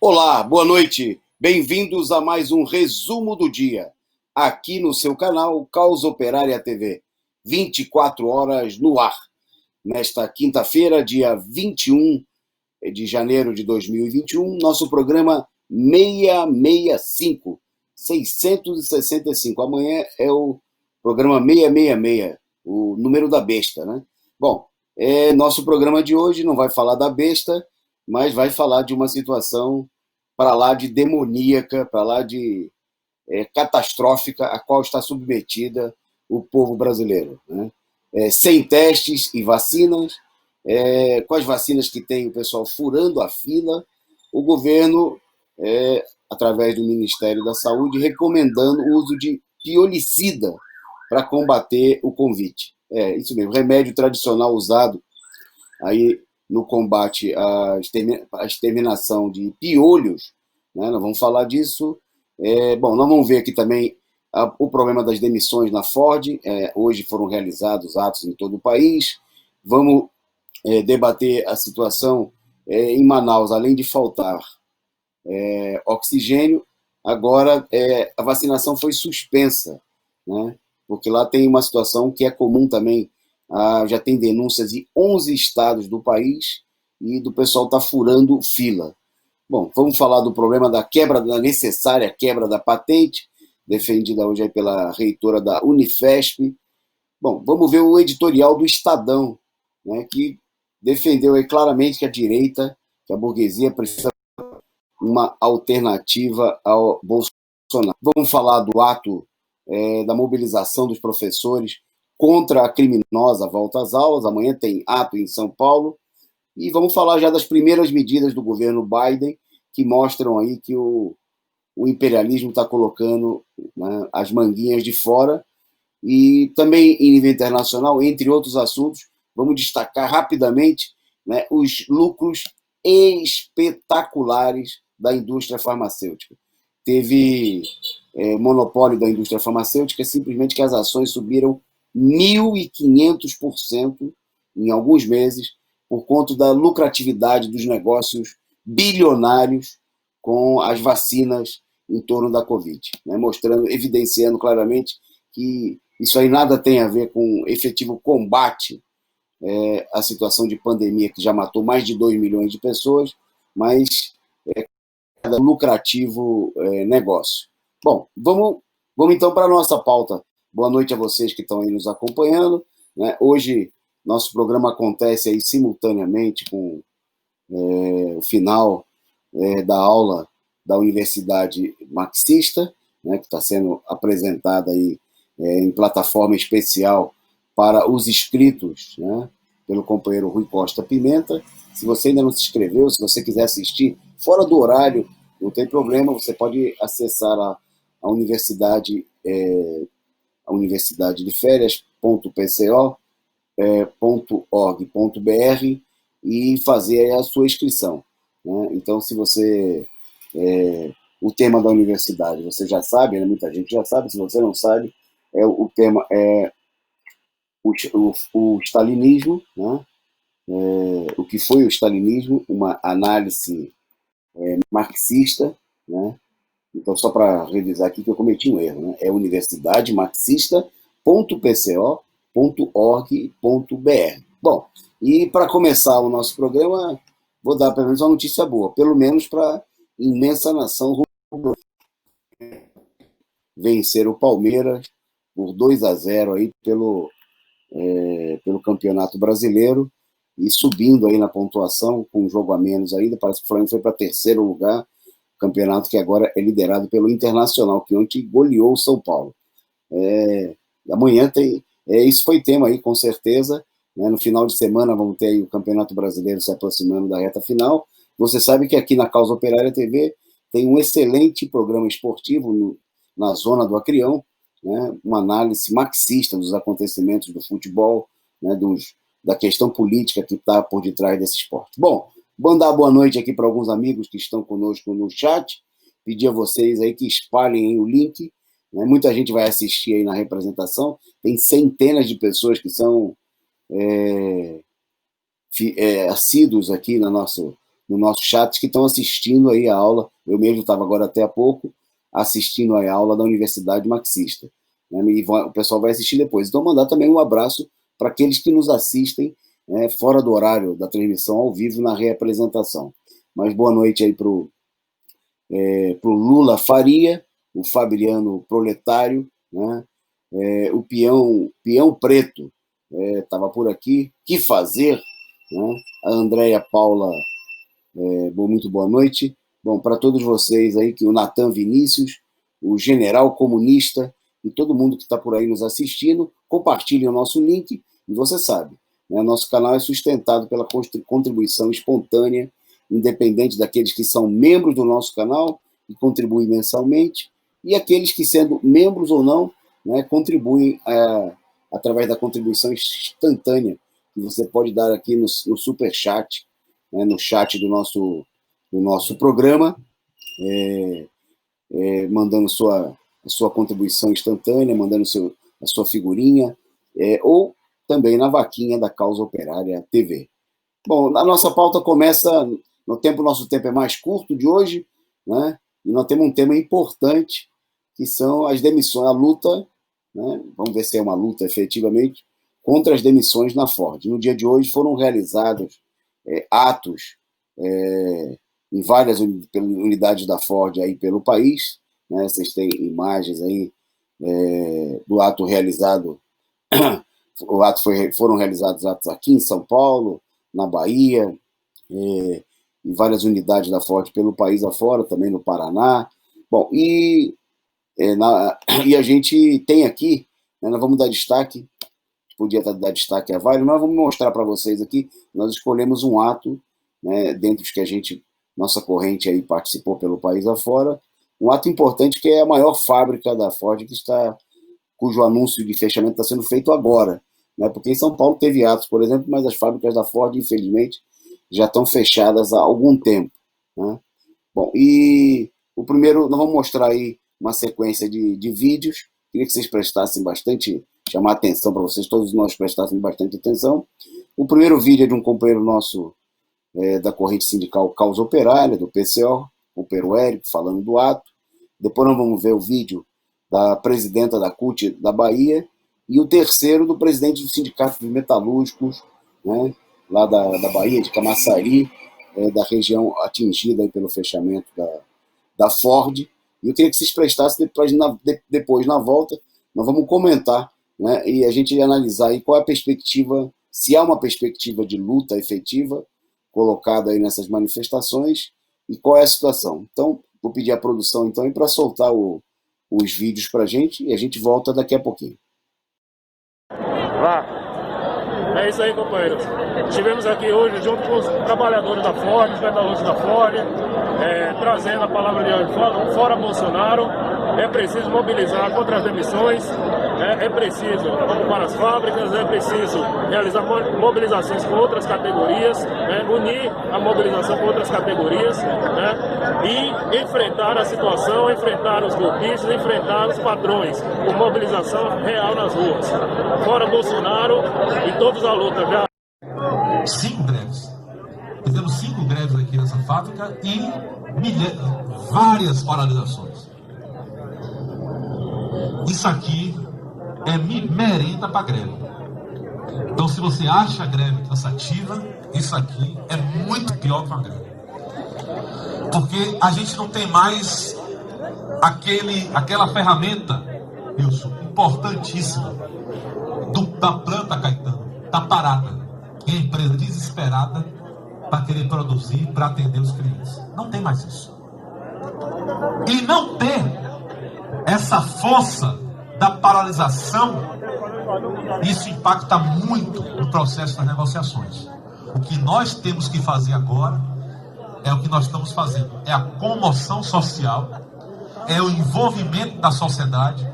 Olá, boa noite. Bem-vindos a mais um resumo do dia, aqui no seu canal Causa Operária TV. 24 horas no ar. Nesta quinta-feira, dia 21 de janeiro de 2021, nosso programa 665, 665. Amanhã é o programa 666, o número da besta, né? Bom, nosso programa de hoje não vai falar da besta, mas vai falar de uma situação para lá de demoníaca, para lá de catastrófica, a qual está submetida o povo brasileiro, né? Sem testes e vacinas, com as vacinas que tem o pessoal furando a fila, o governo, através do Ministério da Saúde, recomendando o uso de piolicida para combater o Covid. Isso mesmo, remédio tradicional usado aí no combate à exterminação de piolhos, né? Nós vamos falar disso. Bom, nós vamos ver aqui também o problema das demissões na Ford. Hoje foram realizados atos em todo o país. Vamos debater a situação em Manaus, além de faltar oxigênio, agora a vacinação foi suspensa, né? Porque lá tem uma situação que é comum também, já tem denúncias em 11 estados do país e do pessoal está furando fila. Bom, vamos falar do problema da necessária quebra da patente, defendida hoje aí pela reitora da Unifesp. Bom, vamos ver o editorial do Estadão, né, que defendeu aí claramente que a direita, que a burguesia precisa uma alternativa ao Bolsonaro. Vamos falar do ato da mobilização dos professores contra a criminosa volta às aulas. Amanhã tem ato em São Paulo. E vamos falar já das primeiras medidas do governo Biden, que mostram aí que o imperialismo está colocando, né, as manguinhas de fora. E também em nível internacional, entre outros assuntos, vamos destacar rapidamente, né, os lucros espetaculares da indústria farmacêutica. Teve monopólio da indústria farmacêutica, simplesmente que as ações subiram 1.500% em alguns meses, por conta da lucratividade dos negócios bilionários com as vacinas em torno da Covid, né? Mostrando, evidenciando claramente que isso aí nada tem a ver com efetivo combate à situação de pandemia que já matou mais de 2 milhões de pessoas, mas lucrativo negócio. Bom, vamos então para a nossa pauta. Boa noite a vocês que estão aí nos acompanhando, né? Hoje nosso programa acontece aí simultaneamente com o final da aula da Universidade Marxista, né, que está sendo apresentada aí em plataforma especial para os inscritos, né, pelo companheiro Rui Costa Pimenta. Se você ainda não se inscreveu, se você quiser assistir fora do horário, não tem problema, você pode acessar a universidade, a universidade de férias.pco.org.br e fazer a sua inscrição, né? Então, se você o tema da universidade você já sabe, né? Muita gente já sabe. Se você não sabe, o tema é o stalinismo, né? O que foi o stalinismo, uma análise marxista, né? Então, só para revisar aqui que eu cometi um erro, né? É universidademarxista.pco.org.br. Bom, e para começar o nosso programa, vou dar pelo menos uma notícia boa, pelo menos para a imensa nação vencer o Palmeiras por 2-0 aí pelo Campeonato Brasileiro e subindo aí na pontuação com um jogo a menos ainda. Parece que o Flamengo foi para terceiro lugar, campeonato que agora é liderado pelo Internacional, que ontem goleou o São Paulo. Amanhã tem. Isso foi tema aí, com certeza. Né? No final de semana vamos ter aí o Campeonato Brasileiro se aproximando da reta final. Você sabe que aqui na Causa Operária TV tem um excelente programa esportivo na zona do Acrião, né? Uma análise marxista dos acontecimentos do futebol, né? Da questão política que está por detrás desse esporte. Bom, mandar boa noite aqui para alguns amigos que estão conosco no chat, pedir a vocês aí que espalhem aí o link, né? Muita gente vai assistir aí na representação, tem centenas de pessoas que são assíduos aqui no nosso chat que estão assistindo aí a aula. Eu mesmo estava agora até há pouco assistindo a aula da Universidade Marxista, né? E o pessoal vai assistir depois. Então, mandar também um abraço para aqueles que nos assistem, né, fora do horário da transmissão ao vivo na reapresentação. Mas boa noite aí para o Lula Faria, o Fabriano Proletário, né? O Peão Preto estava por aqui. Que fazer? Né? A Andréia Paula, muito boa noite. Bom, para todos vocês aí, que o Natan Vinícius, o General Comunista e todo mundo que está por aí nos assistindo, compartilhem o nosso link. E você sabe, né, nosso canal é sustentado pela contribuição espontânea, independente daqueles que são membros do nosso canal e contribuem mensalmente, e aqueles que, sendo membros ou não, né, contribuem através da contribuição instantânea que você pode dar aqui no Superchat, né, no chat do nosso programa, mandando a sua contribuição instantânea, mandando a sua figurinha, ou também na vaquinha da Causa Operária TV. Bom, a nossa pauta começa nosso tempo é mais curto de hoje, né? E nós temos um tema importante, que são as demissões, a luta, né? Vamos ver se é uma luta efetivamente, contra as demissões na Ford. No dia de hoje foram realizados atos em várias unidades da Ford aí pelo país, né? Vocês têm imagens aí do ato realizado. Foram realizados atos aqui em São Paulo, na Bahia, em várias unidades da Ford pelo país afora, também no Paraná. Bom, e a gente tem aqui, né, nós vamos dar destaque, podia dar destaque a vários, mas vamos mostrar para vocês aqui, nós escolhemos um ato, né, dentre os que nossa corrente aí participou pelo país afora, um ato importante que é a maior fábrica da Ford, cujo anúncio de fechamento está sendo feito agora, né, porque em São Paulo teve atos, por exemplo, mas as fábricas da Ford, infelizmente, já estão fechadas há algum tempo, né? Bom, e o primeiro, nós vamos mostrar aí uma sequência de vídeos, queria que vocês prestassem chamar atenção para vocês, todos nós prestassem bastante atenção. O primeiro vídeo é de um companheiro nosso da corrente sindical Causa Operária, do PCO, o Pero Érico, falando do ato. Depois nós vamos ver o vídeo da presidenta da CUT da Bahia, e o terceiro do presidente do Sindicato dos Metalúrgicos, né, lá da Bahia, de Camaçari, da região atingida aí pelo fechamento da Ford. E eu queria que vocês prestassem, depois, na volta, nós vamos comentar, né, e a gente analisar aí qual é a perspectiva, se há uma perspectiva de luta efetiva colocada aí nessas manifestações, e qual é a situação. Então, vou pedir à produção, então, para soltar os vídeos para a gente, e a gente volta daqui a pouquinho. Vá. É isso aí, companheiros. Estivemos aqui hoje junto com os trabalhadores da Ford, os metalúrgicos da Ford, trazendo a palavra de hoje, fora Bolsonaro. É preciso mobilizar contra as demissões, é preciso ocupar as fábricas, é preciso realizar mobilizações com outras categorias, unir a mobilização com outras categorias, e enfrentar a situação, enfrentar os golpistas, enfrentar os patrões, com mobilização real nas ruas. Fora Bolsonaro e todos à luta. Já. 5 greves. Fizemos 5 greves aqui nessa fábrica e várias paralisações. Isso aqui é merenda para greve. Então, se você acha a greve cansativa, isso aqui é muito pior que uma greve. Porque a gente não tem mais aquela ferramenta, Wilson, importantíssima, da planta Caetano. Está parada. E a empresa desesperada para querer produzir, para atender os clientes. Não tem mais isso. E não ter essa força da paralisação, isso impacta muito no processo das negociações. O que nós temos que fazer agora é o que nós estamos fazendo. É a comoção social, é o envolvimento da sociedade,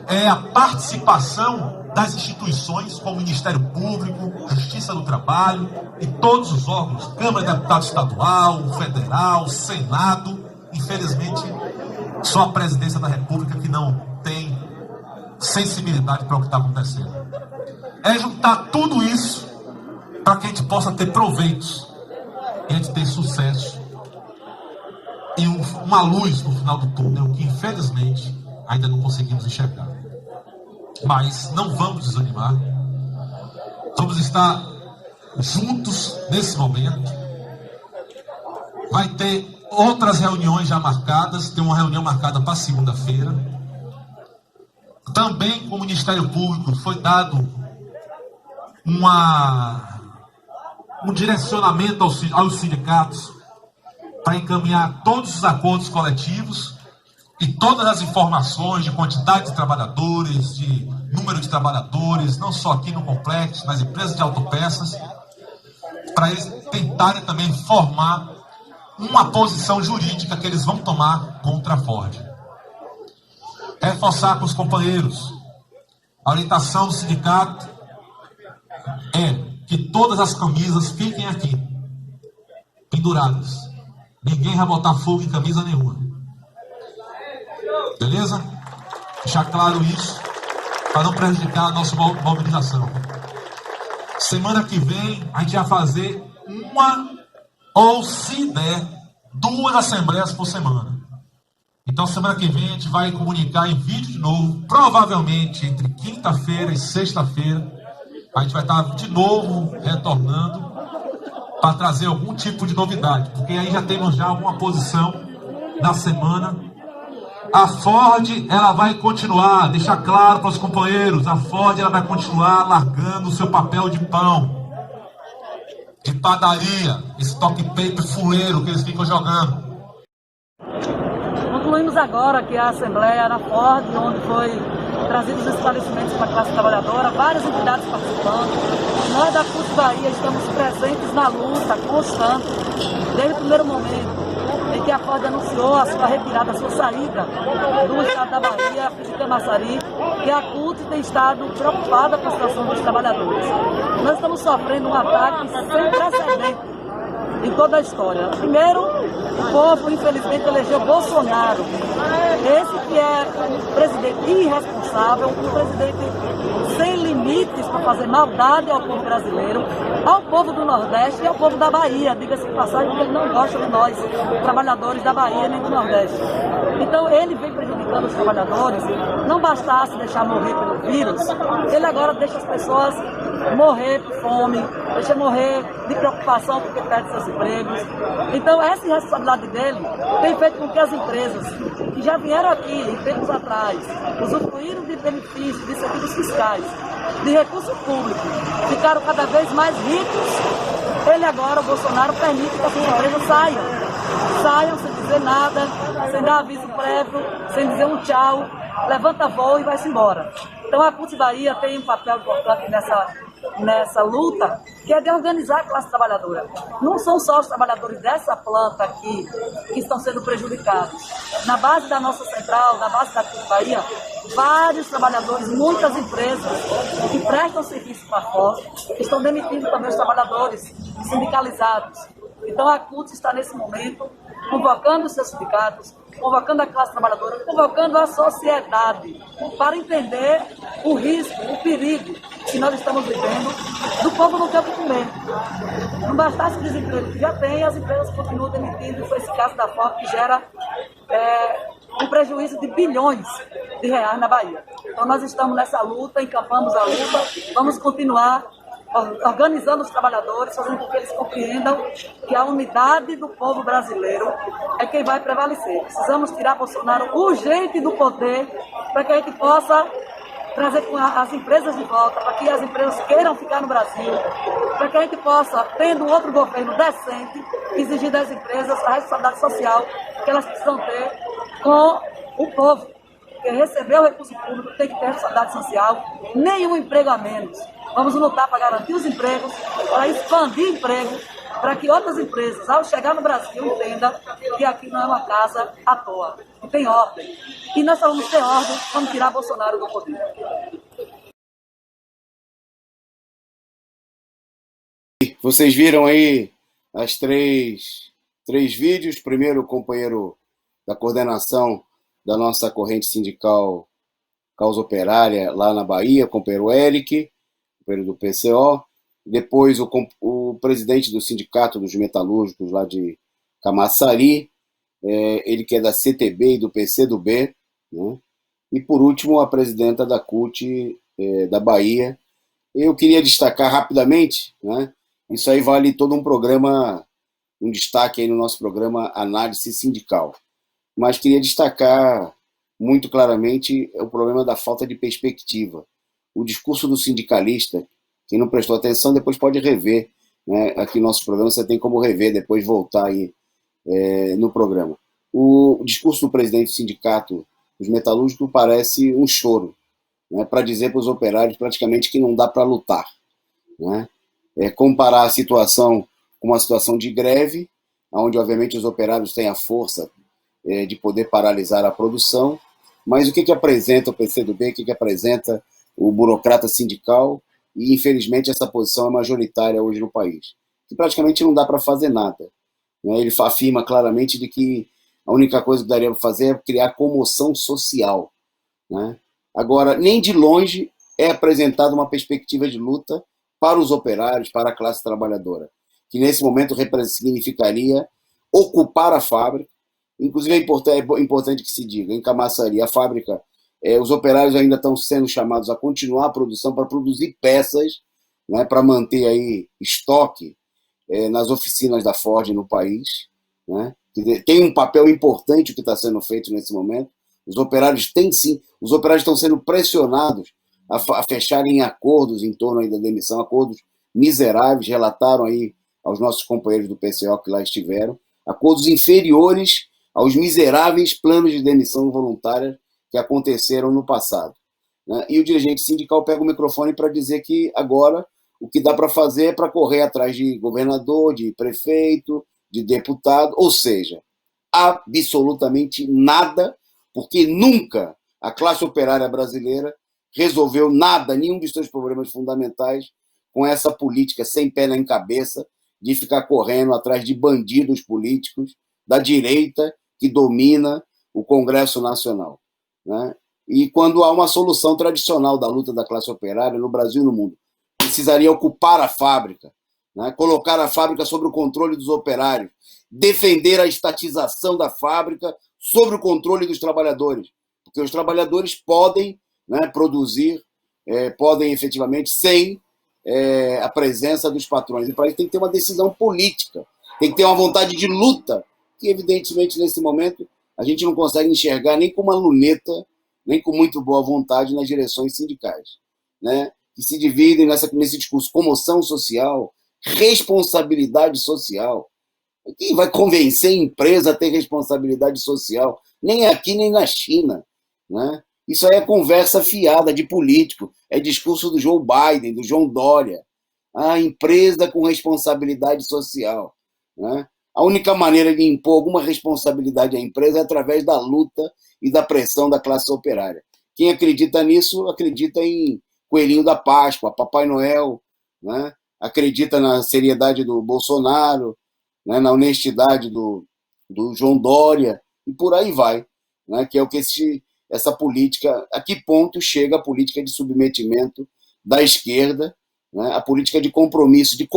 é a participação das instituições, como o Ministério Público, Justiça do Trabalho e todos os órgãos, Câmara de Deputados Estadual, Federal, Senado. Infelizmente, só a Presidência da República que não tem sensibilidade para o que está acontecendo. É juntar tudo isso para que a gente possa ter proveitos. e a gente ter sucesso e uma luz no final do túnel que, infelizmente, ainda não conseguimos enxergar. Mas não vamos desanimar. Vamos estar juntos nesse momento. Vai ter outras reuniões já marcadas. Tem uma reunião marcada para segunda-feira. Também com o Ministério Público foi dado um direcionamento aos sindicatos para encaminhar todos os acordos coletivos e todas as informações de quantidade de trabalhadores, de número de trabalhadores, não só aqui no complexo, nas empresas de autopeças, para eles tentarem também formar uma posição jurídica que eles vão tomar contra a Ford. Reforçar com os companheiros. A orientação do sindicato é que todas as camisas fiquem aqui, penduradas. Ninguém vai botar fogo em camisa nenhuma. Beleza? Deixar claro isso, para não prejudicar a nossa mobilização. Semana que vem, a gente vai fazer uma, ou se der, 2 assembleias por semana. Então, semana que vem, a gente vai comunicar em vídeo de novo, provavelmente entre quinta-feira e sexta-feira. A gente vai estar de novo retornando para trazer algum tipo de novidade, porque aí já temos já alguma posição na semana. A Ford, ela vai continuar, deixar claro para os companheiros, a Ford ela vai continuar largando o seu papel de pão, de padaria, esse toque paper fuleiro que eles ficam jogando. Concluímos agora que a Assembleia na Ford, onde foi trazidos os esclarecimentos para a classe trabalhadora, várias entidades participando. Nós da CUT Bahia estamos presentes na luta constante, desde o primeiro momento em que a Ford anunciou a sua retirada, a sua saída do estado da Bahia, de Camaçari, que a CUT tem estado preocupada com a situação dos trabalhadores. Nós estamos sofrendo um ataque sem precedente em toda a história. Primeiro, o povo, infelizmente, elegeu Bolsonaro. Esse que é um presidente irresponsável, um presidente sem limites para fazer maldade ao povo brasileiro, ao povo do Nordeste e ao povo da Bahia, diga-se de passagem, porque ele não gosta de nós, trabalhadores da Bahia nem do Nordeste. Então, ele vem prejudicando os trabalhadores. Não bastasse deixar morrer pelo vírus, ele agora deixa as pessoas morrer por fome, deixa morrer de preocupação porque perde seus empregos. Então, essa irresponsabilidade dele tem feito com que as empresas que já vieram aqui em tempos atrás, usufruíram de benefícios, de incentivos fiscais, de recurso público, ficaram cada vez mais ricos. Ele agora, o Bolsonaro, permite que essas empresas saiam sem dizer nada, sem dar aviso prévio, sem dizer um tchau, levanta voo e vai-se embora. Então a CUT Bahia tem um papel importante nessa luta, que é de organizar a classe trabalhadora. Não são só os trabalhadores dessa planta aqui que estão sendo prejudicados. Na base da nossa central, na base da CUT Bahia, vários trabalhadores, muitas empresas que prestam serviço para fora, estão demitindo também os trabalhadores sindicalizados. Então a CUT está nesse momento convocando os seus sindicatos, convocando a classe trabalhadora, convocando a sociedade para entender o risco, o perigo que nós estamos vivendo do povo não ter o que comer. Não bastasse o desemprego que já tem, as empresas continuam demitindo, e foi esse caso da Ford que gera um prejuízo de bilhões de reais na Bahia. Então nós estamos nessa luta, encampamos a luta, vamos continuar organizando os trabalhadores, fazendo com que eles compreendam que a unidade do povo brasileiro é quem vai prevalecer. Precisamos tirar Bolsonaro urgente do poder para que a gente possa trazer as empresas de volta, para que as empresas queiram ficar no Brasil, para que a gente possa, tendo outro governo decente, exigir das empresas a responsabilidade social que elas precisam ter com o povo. Porque receber o recurso público tem que ter responsabilidade social, nenhum emprego a menos. Vamos lutar para garantir os empregos, para expandir emprego, para que outras empresas, ao chegar no Brasil, entendam que aqui não é uma casa à toa, que tem ordem. E nós só vamos ter ordem quando tirar Bolsonaro do poder. Vocês viram aí as três vídeos. Primeiro, o companheiro da coordenação da nossa corrente sindical Causa Operária lá na Bahia, companheiro Eric, companheiro do PCO, depois o presidente do sindicato dos metalúrgicos lá de Camaçari, ele que é da CTB e do PCdoB, né? E por último a presidenta da CUT da Bahia. Eu queria destacar rapidamente, né? Isso aí vale todo um programa, um destaque aí no nosso programa Análise Sindical. Mas queria destacar muito claramente o problema da falta de perspectiva. O discurso do sindicalista, quem não prestou atenção, depois pode rever, né? Aqui no nosso programa você tem como rever, depois voltar aí no programa. O discurso do presidente do sindicato dos metalúrgicos parece um choro, né? Para dizer para os operários praticamente que não dá para lutar, né? Comparar a situação com uma situação de greve, onde obviamente os operários têm a força de poder paralisar a produção, mas o que apresenta o PCdoB, o que apresenta o burocrata sindical, e infelizmente essa posição é majoritária hoje no país, que praticamente não dá para fazer nada, né? Ele afirma claramente de que a única coisa que daria para fazer é criar comoção social, né? Agora, nem de longe é apresentada uma perspectiva de luta para os operários, para a classe trabalhadora, que nesse momento significaria ocupar a fábrica. Inclusive é importante que se diga, em Camaçari, a fábrica, os operários ainda estão sendo chamados a continuar a produção para produzir peças, né, para manter aí estoque nas oficinas da Ford no país, né? Tem um papel importante o que está sendo feito nesse momento. Os operários estão sendo pressionados a fecharem acordos em torno aí da demissão, acordos miseráveis, relataram aí aos nossos companheiros do PCO que lá estiveram, acordos inferiores aos miseráveis planos de demissão voluntária que aconteceram no passado, né? E o dirigente sindical pega o microfone para dizer que agora o que dá para fazer é para correr atrás de governador, de prefeito, de deputado, ou seja, absolutamente nada, porque nunca a classe operária brasileira resolveu nada, nenhum dos seus problemas fundamentais, com essa política sem pé nem cabeça de ficar correndo atrás de bandidos políticos da direita que domina o Congresso Nacional, né? E quando há uma solução tradicional da luta da classe operária no Brasil e no mundo, precisaria ocupar a fábrica, né? Colocar a fábrica sob o controle dos operários, defender a estatização da fábrica sob o controle dos trabalhadores, porque os trabalhadores podem, né, produzir, podem efetivamente sem a presença dos patrões. E para isso tem que ter uma decisão política, tem que ter uma vontade de luta, que evidentemente nesse momento a gente não consegue enxergar nem com uma luneta, nem com muito boa vontade nas direções sindicais, né? Que se dividem nesse discurso comoção social, responsabilidade social. Quem vai convencer a empresa a ter responsabilidade social? Nem aqui, nem na China, né? Isso aí é conversa fiada de político, é discurso do Joe Biden, do João Dória. A empresa com responsabilidade social, né? A única maneira de impor alguma responsabilidade à empresa é através da luta e da pressão da classe operária. Quem acredita nisso, acredita em Coelhinho da Páscoa, Papai Noel, né? Acredita na seriedade do Bolsonaro, né? Na honestidade do João Dória, e por aí vai, né? Que é o que essa política, a que ponto chega a política de submetimento da esquerda, né? A política de compromisso, de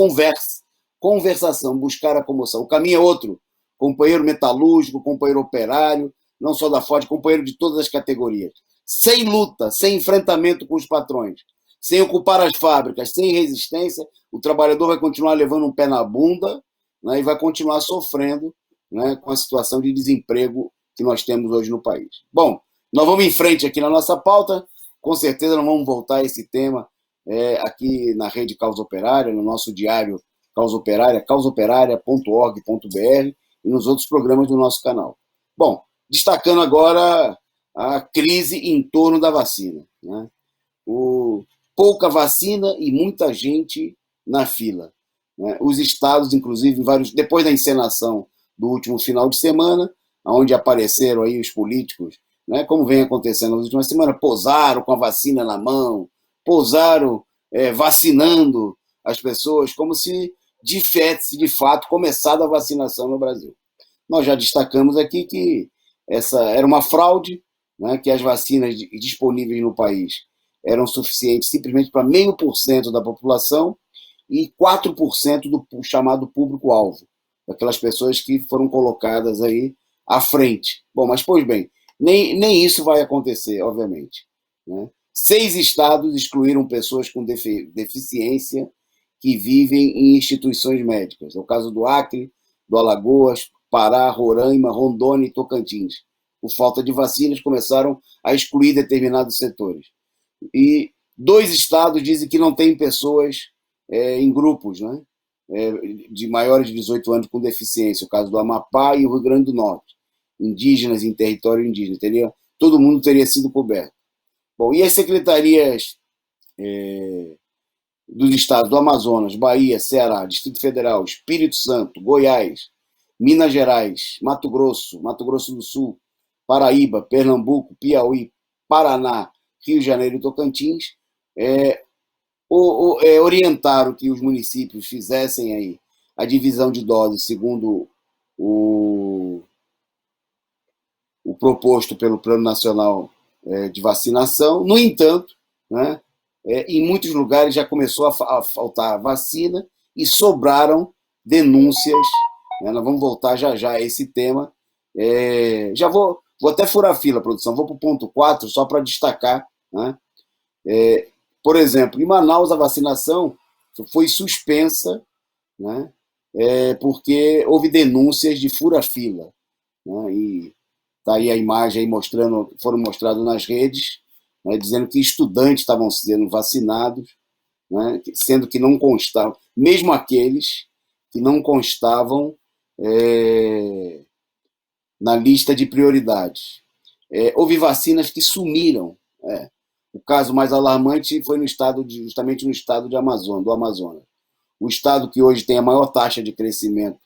conversação, buscar a comoção. O caminho é outro, companheiro metalúrgico, companheiro operário, não só da Ford, companheiro de todas as categorias. Sem luta, sem enfrentamento com os patrões, sem ocupar as fábricas, sem resistência, o trabalhador vai continuar levando um pé na bunda, né, e vai continuar sofrendo, né, com a situação de desemprego que nós temos hoje no país. Bom, nós vamos em frente aqui na nossa pauta, com certeza nós vamos voltar a esse tema aqui na Rede Causa Operária, no nosso diário Causa Operária, causaoperaria.org.br e nos outros programas do nosso canal. Bom, destacando agora a crise em torno da vacina, né? Pouca vacina e muita gente na fila, né? Os estados, inclusive, depois da encenação do último final de semana, onde apareceram aí os políticos, né, como vem acontecendo nas últimas semanas, posaram com a vacina na mão, posaram vacinando as pessoas, como se de fato começado a vacinação no Brasil. Nós já destacamos aqui que essa era uma fraude, né, que as vacinas disponíveis no país eram suficientes simplesmente para 0,5% da população, e 4% do chamado público-alvo, daquelas pessoas que foram colocadas aí à frente. Bom, mas, pois bem, nem isso vai acontecer, obviamente, né? 6 estados excluíram pessoas com deficiência que vivem em instituições médicas. É o caso do Acre, do Alagoas, Pará, Roraima, Rondônia e Tocantins. Por falta de vacinas, começaram a excluir determinados setores. E 2 estados dizem que não tem pessoas em grupos, né, de maiores de 18 anos com deficiência. O caso do Amapá e o Rio Grande do Norte. Indígenas em território indígena. Todo mundo teria sido coberto. Bom, e as secretarias dos estados do Amazonas, Bahia, Ceará, Distrito Federal, Espírito Santo, Goiás, Minas Gerais, Mato Grosso do Sul, Paraíba, Pernambuco, Piauí, Paraná, Rio de Janeiro e Tocantins, orientaram que os municípios fizessem aí a divisão de doses segundo o proposto pelo Plano Nacional de Vacinação. No entanto, né, em muitos lugares já começou a faltar vacina e sobraram denúncias. Né, nós vamos voltar já a esse tema. Já vou até furar a fila, produção. Vou para o ponto 4, só para destacar. Né, por exemplo, em Manaus a vacinação foi suspensa, né, porque houve denúncias de fura-fila. Né, e está aí a imagem aí foram mostradas nas redes, né, dizendo que estudantes estavam sendo vacinados, né, sendo que não constavam, mesmo aqueles que não constavam na lista de prioridades. Houve vacinas que sumiram. O caso mais alarmante foi justamente no estado do Amazonas. O estado que hoje tem a maior taxa de crescimento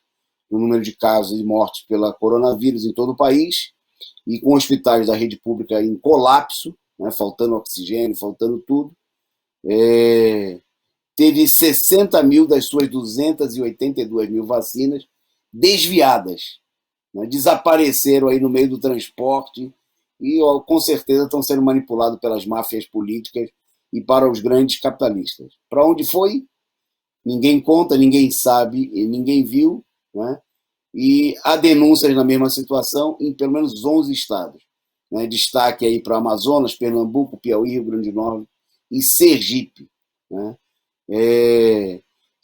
no número de casos e mortes pela coronavírus em todo o país, e com hospitais da rede pública em colapso, né, faltando oxigênio, faltando tudo, teve 60 mil das suas 282 mil vacinas desviadas, né, desapareceram aí no meio do transporte e com certeza estão sendo manipulados pelas máfias políticas e para os grandes capitalistas. Para onde foi? Ninguém conta, ninguém sabe, ninguém viu, né? E há denúncias na mesma situação em pelo menos 11 estados. Né? Destaque aí para Amazonas, Pernambuco, Piauí, Rio Grande do Norte e Sergipe. Né?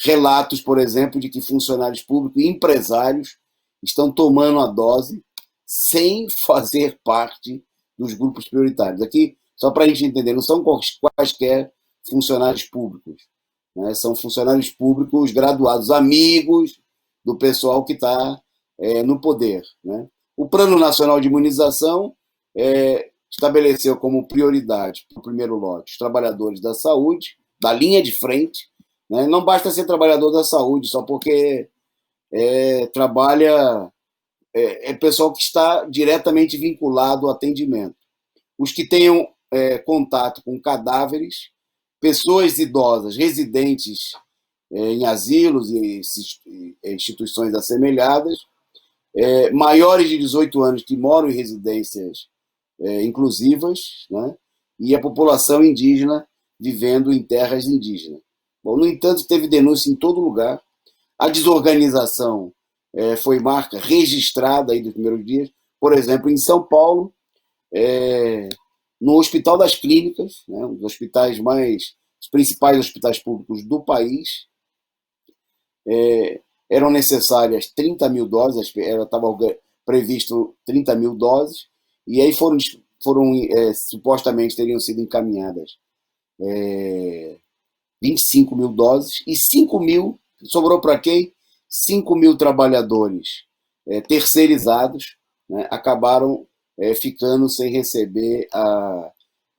Relatos, por exemplo, de que funcionários públicos e empresários estão tomando a dose sem fazer parte dos grupos prioritários. Aqui, só para a gente entender, não são quaisquer funcionários públicos. Né? São funcionários públicos graduados, amigos do pessoal que está no poder. Né? O Plano Nacional de Imunização estabeleceu como prioridade, para o primeiro lote, os trabalhadores da saúde, da linha de frente. Né? Não basta ser trabalhador da saúde só porque trabalha, pessoal que está diretamente vinculado ao atendimento. Os que tenham contato com cadáveres, pessoas idosas residentes em asilos e instituições assemelhadas, maiores de 18 anos que moram em residências inclusivas, né, e a população indígena vivendo em terras indígenas. Bom, no entanto, teve denúncia em todo lugar. A desorganização foi marca registrada aí dos primeiros dias. Por exemplo, em São Paulo, no Hospital das Clínicas, né, um dos os principais hospitais públicos do país, eram necessárias 30 mil doses, estava previsto 30 mil doses, e aí supostamente teriam sido encaminhadas 25 mil doses, e 5 mil, sobrou para quem? 5 mil trabalhadores terceirizados, né, acabaram ficando sem receber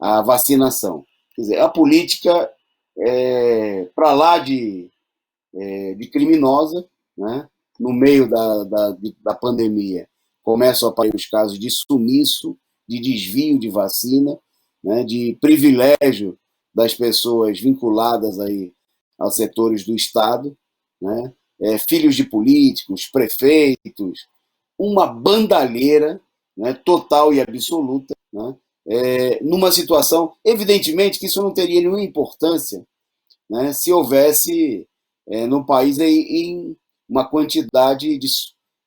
a vacinação. Quer dizer, a política para lá de criminosa, né? No meio da pandemia, começam a aparecer os casos de sumiço, de desvio de vacina, né? De privilégio das pessoas vinculadas aí aos setores do Estado, né? Filhos de políticos, prefeitos, uma bandalheira, né? Total e absoluta, né? Numa situação, evidentemente que isso não teria nenhuma importância, né, se houvesse no país em uma quantidade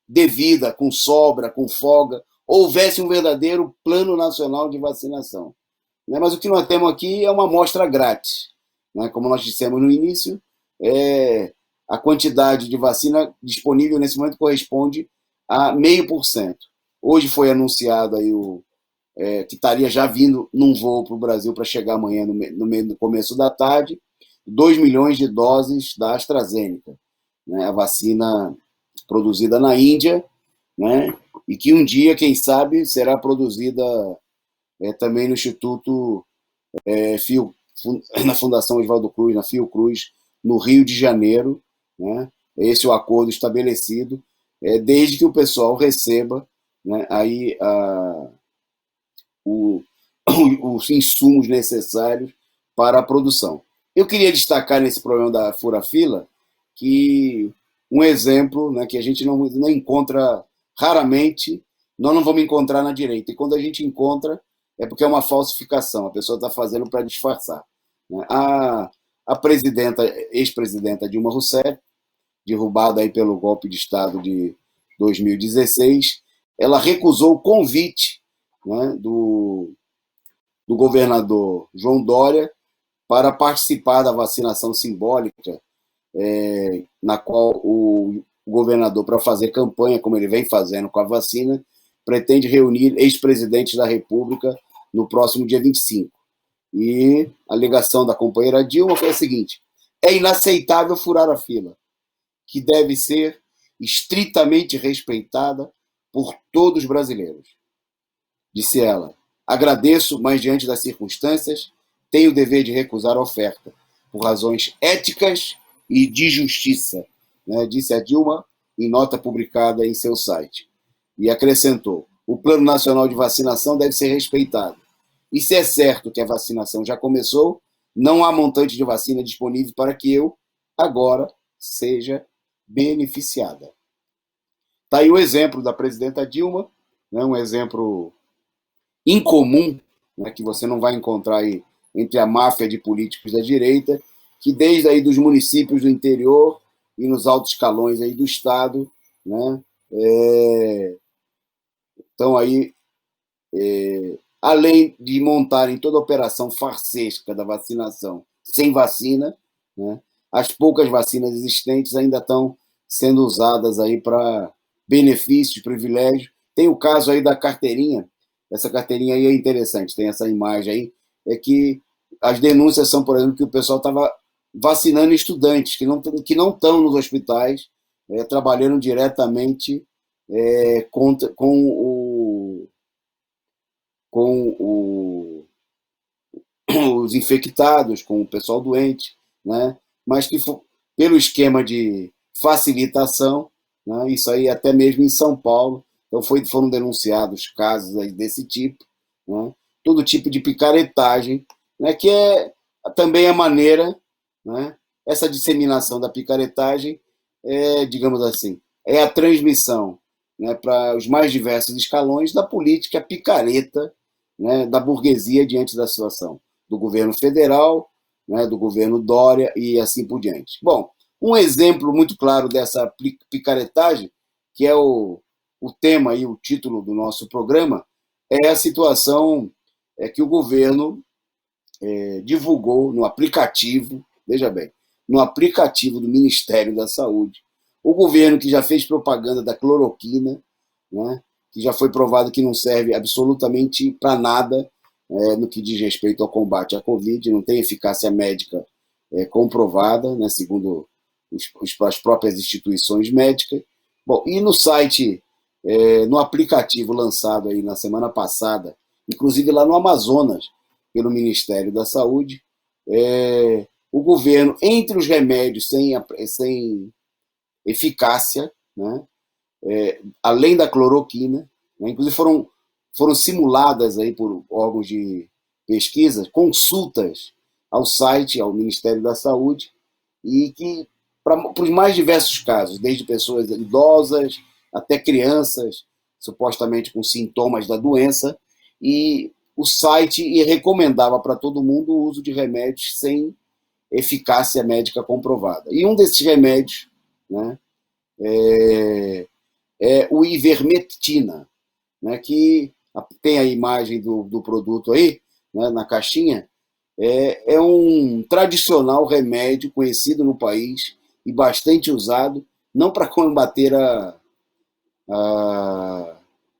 devida, com sobra, com folga, houvesse um verdadeiro plano nacional de vacinação. Né? Mas o que nós temos aqui é uma amostra grátis. Né? Como nós dissemos no início, a quantidade de vacina disponível nesse momento corresponde a 0,5%. Hoje foi anunciado aí que estaria já vindo num voo para o Brasil para chegar amanhã, no começo da tarde, 2 milhões de doses da AstraZeneca, né? A vacina produzida na Índia, né? E que um dia, quem sabe, será produzida também no Instituto na Fundação Oswaldo Cruz, na Fiocruz, no Rio de Janeiro, né? Esse é o acordo estabelecido, desde que o pessoal receba, né, aí os insumos necessários para a produção. Eu queria destacar nesse problema da fura-fila que um exemplo, né, que a gente não encontra raramente, nós não vamos encontrar na direita. E quando a gente encontra, é porque é uma falsificação, a pessoa está fazendo para disfarçar. Né? A ex-presidenta Dilma Rousseff, derrubada aí pelo golpe de Estado de 2016, ela recusou o convite, né, do governador João Dória para participar da vacinação simbólica, na qual o governador, para fazer campanha, como ele vem fazendo com a vacina, pretende reunir ex-presidentes da República no próximo dia 25. E a alegação da companheira Dilma foi a seguinte: é inaceitável furar a fila, que deve ser estritamente respeitada por todos os brasileiros. Disse ela: agradeço, mas diante das circunstâncias, tenho o dever de recusar a oferta, por razões éticas e de justiça, né? Disse a Dilma em nota publicada em seu site. E acrescentou: o Plano Nacional de Vacinação deve ser respeitado. E se é certo que a vacinação já começou, não há montante de vacina disponível para que eu, agora, seja beneficiada. Está aí o exemplo da presidenta Dilma, né? Um exemplo incomum, né, que você não vai encontrar aí entre a máfia de políticos da direita, que desde aí dos municípios do interior e nos altos escalões aí do Estado, né, estão aí, além de montarem toda a operação farsesca da vacinação sem vacina, né, as poucas vacinas existentes ainda estão sendo usadas aí para benefícios, privilégios. Tem o caso aí da carteirinha. Essa carteirinha aí é interessante, tem essa imagem aí, é que as denúncias são, por exemplo, que o pessoal estava vacinando estudantes que não estão nos hospitais, trabalhando diretamente com os infectados, com o pessoal doente, né? Mas que pelo esquema de facilitação, né? Isso aí até mesmo em São Paulo, então foram denunciados casos aí desse tipo, né? Todo tipo de picaretagem, né? Que é também a maneira, né? Essa disseminação da picaretagem digamos assim, é a transmissão, né, para os mais diversos escalões da política picareta, né, da burguesia diante da situação do governo federal, né, do governo Dória e assim por diante. Bom, um exemplo muito claro dessa picaretagem, que é o tema e o título do nosso programa, é a situação que o governo divulgou no aplicativo, veja bem, no aplicativo do Ministério da Saúde, o governo que já fez propaganda da cloroquina, né, que já foi provado que não serve absolutamente para nada no que diz respeito ao combate à Covid, não tem eficácia médica comprovada, né, segundo as próprias instituições médicas. Bom, e no site, no aplicativo lançado aí na semana passada, inclusive lá no Amazonas, pelo Ministério da Saúde, o governo, entre os remédios sem eficácia, né, além da cloroquina, né, inclusive foram simuladas aí por órgãos de pesquisa, consultas ao site, ao Ministério da Saúde, e que, para os mais diversos casos, desde pessoas idosas até crianças, supostamente com sintomas da doença, e o site recomendava para todo mundo o uso de remédios sem eficácia médica comprovada. E um desses remédios, né, é o ivermectina, né, que tem a imagem do produto aí, né, na caixinha. É um tradicional remédio conhecido no país e bastante usado, não para combater a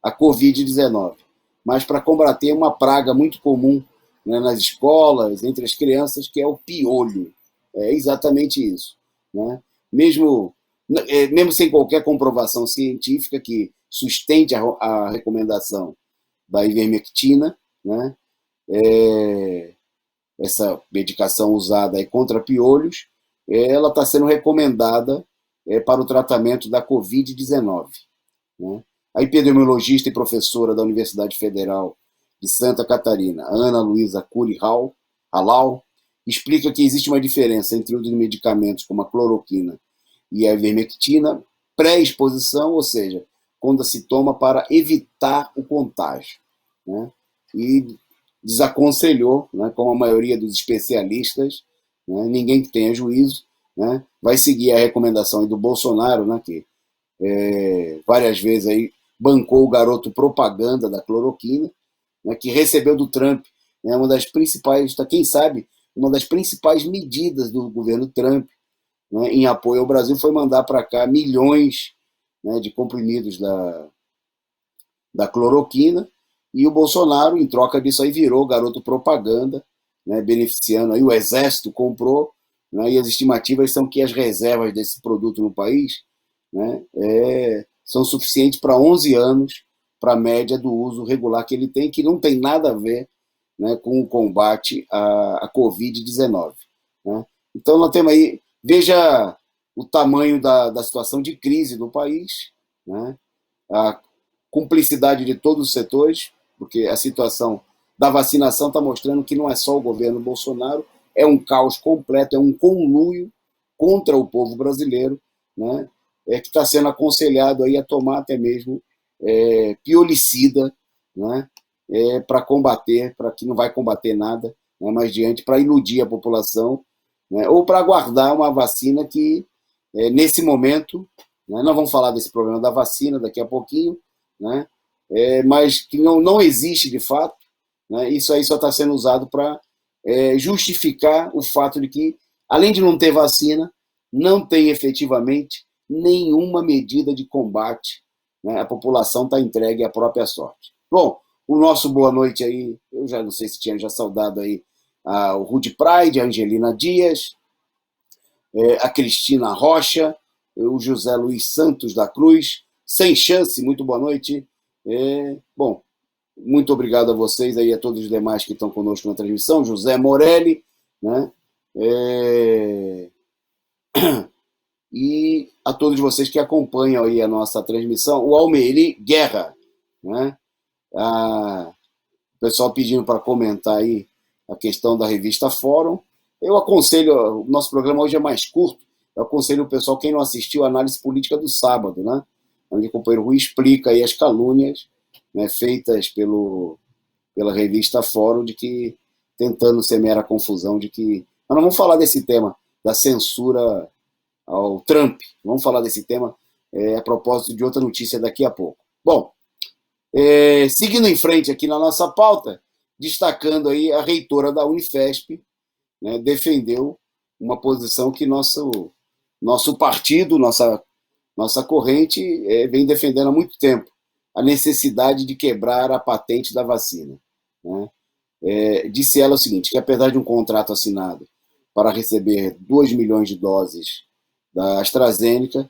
Covid-19, mas para combater uma praga muito comum, né, nas escolas, entre as crianças, que é o piolho. É exatamente isso, né? Mesmo sem qualquer comprovação científica que sustente a recomendação da ivermectina, né? Essa medicação usada aí contra piolhos, ela está sendo recomendada para o tratamento da Covid-19. Né? A epidemiologista e professora da Universidade Federal de Santa Catarina, Ana Luísa Cury Halal, explica que existe uma diferença entre os medicamentos como a cloroquina e a ivermectina pré-exposição, ou seja, quando se toma para evitar o contágio. Né? E desaconselhou, né, como a maioria dos especialistas, né, ninguém que tenha juízo, né, vai seguir a recomendação do Bolsonaro, né, que várias vezes aí bancou o garoto propaganda da cloroquina, né, que recebeu do Trump, né, uma das principais, quem sabe, uma das principais medidas do governo Trump, né, em apoio ao Brasil foi mandar para cá milhões, né, de comprimidos da cloroquina, e o Bolsonaro, em troca disso, aí virou garoto propaganda, né, beneficiando. Aí o Exército comprou, né, e as estimativas são que as reservas desse produto no país, né, são suficientes para 11 anos, para a média do uso regular que ele tem, que não tem nada a ver, né, com o combate à Covid-19. Né? Então, nós temos aí, veja o tamanho da situação de crise do país, né, a cumplicidade de todos os setores, porque a situação da vacinação está mostrando que não é só o governo Bolsonaro, é um caos completo, é um conluio contra o povo brasileiro, né, que está sendo aconselhado aí a tomar até mesmo piolicida, né, para combater, para que não vai combater nada, né, mais diante, para iludir a população, né, ou para aguardar uma vacina que, nesse momento, né, nós vamos falar desse problema da vacina daqui a pouquinho, né, mas que não existe de fato, né, isso aí só está sendo usado para justificar o fato de que, além de não ter vacina, não tem efetivamente nenhuma medida de combate, né, a população está entregue à própria sorte. Bom, o nosso boa noite aí, eu já não sei se tinha já saudado aí o Rude Pride, a Angelina Dias, a Cristina Rocha, o José Luiz Santos da Cruz, Sem Chance, muito boa noite. Bom, muito obrigado a vocês aí, a todos os demais que estão conosco na transmissão, José Morelli, né? E a todos vocês que acompanham aí a nossa transmissão, o Almeri Guerra, né? O pessoal pedindo para comentar aí a questão da revista Fórum. Eu aconselho, o nosso programa hoje é mais curto, eu aconselho o pessoal, quem não assistiu a análise política do sábado, né? Onde o companheiro Rui explica aí as calúnias, né, feitas pela revista Fórum, de que, tentando semear a confusão de que... Mas não vamos falar desse tema da censura ao Trump, vamos falar desse tema a propósito de outra notícia daqui a pouco. Bom, seguindo em frente aqui na nossa pauta, destacando aí a reitora da Unifesp, né, defendeu uma posição que nosso partido, nossa corrente vem defendendo há muito tempo, a necessidade de quebrar a patente da vacina. Né? Disse ela o seguinte, que apesar de um contrato assinado para receber 2 milhões de doses da AstraZeneca,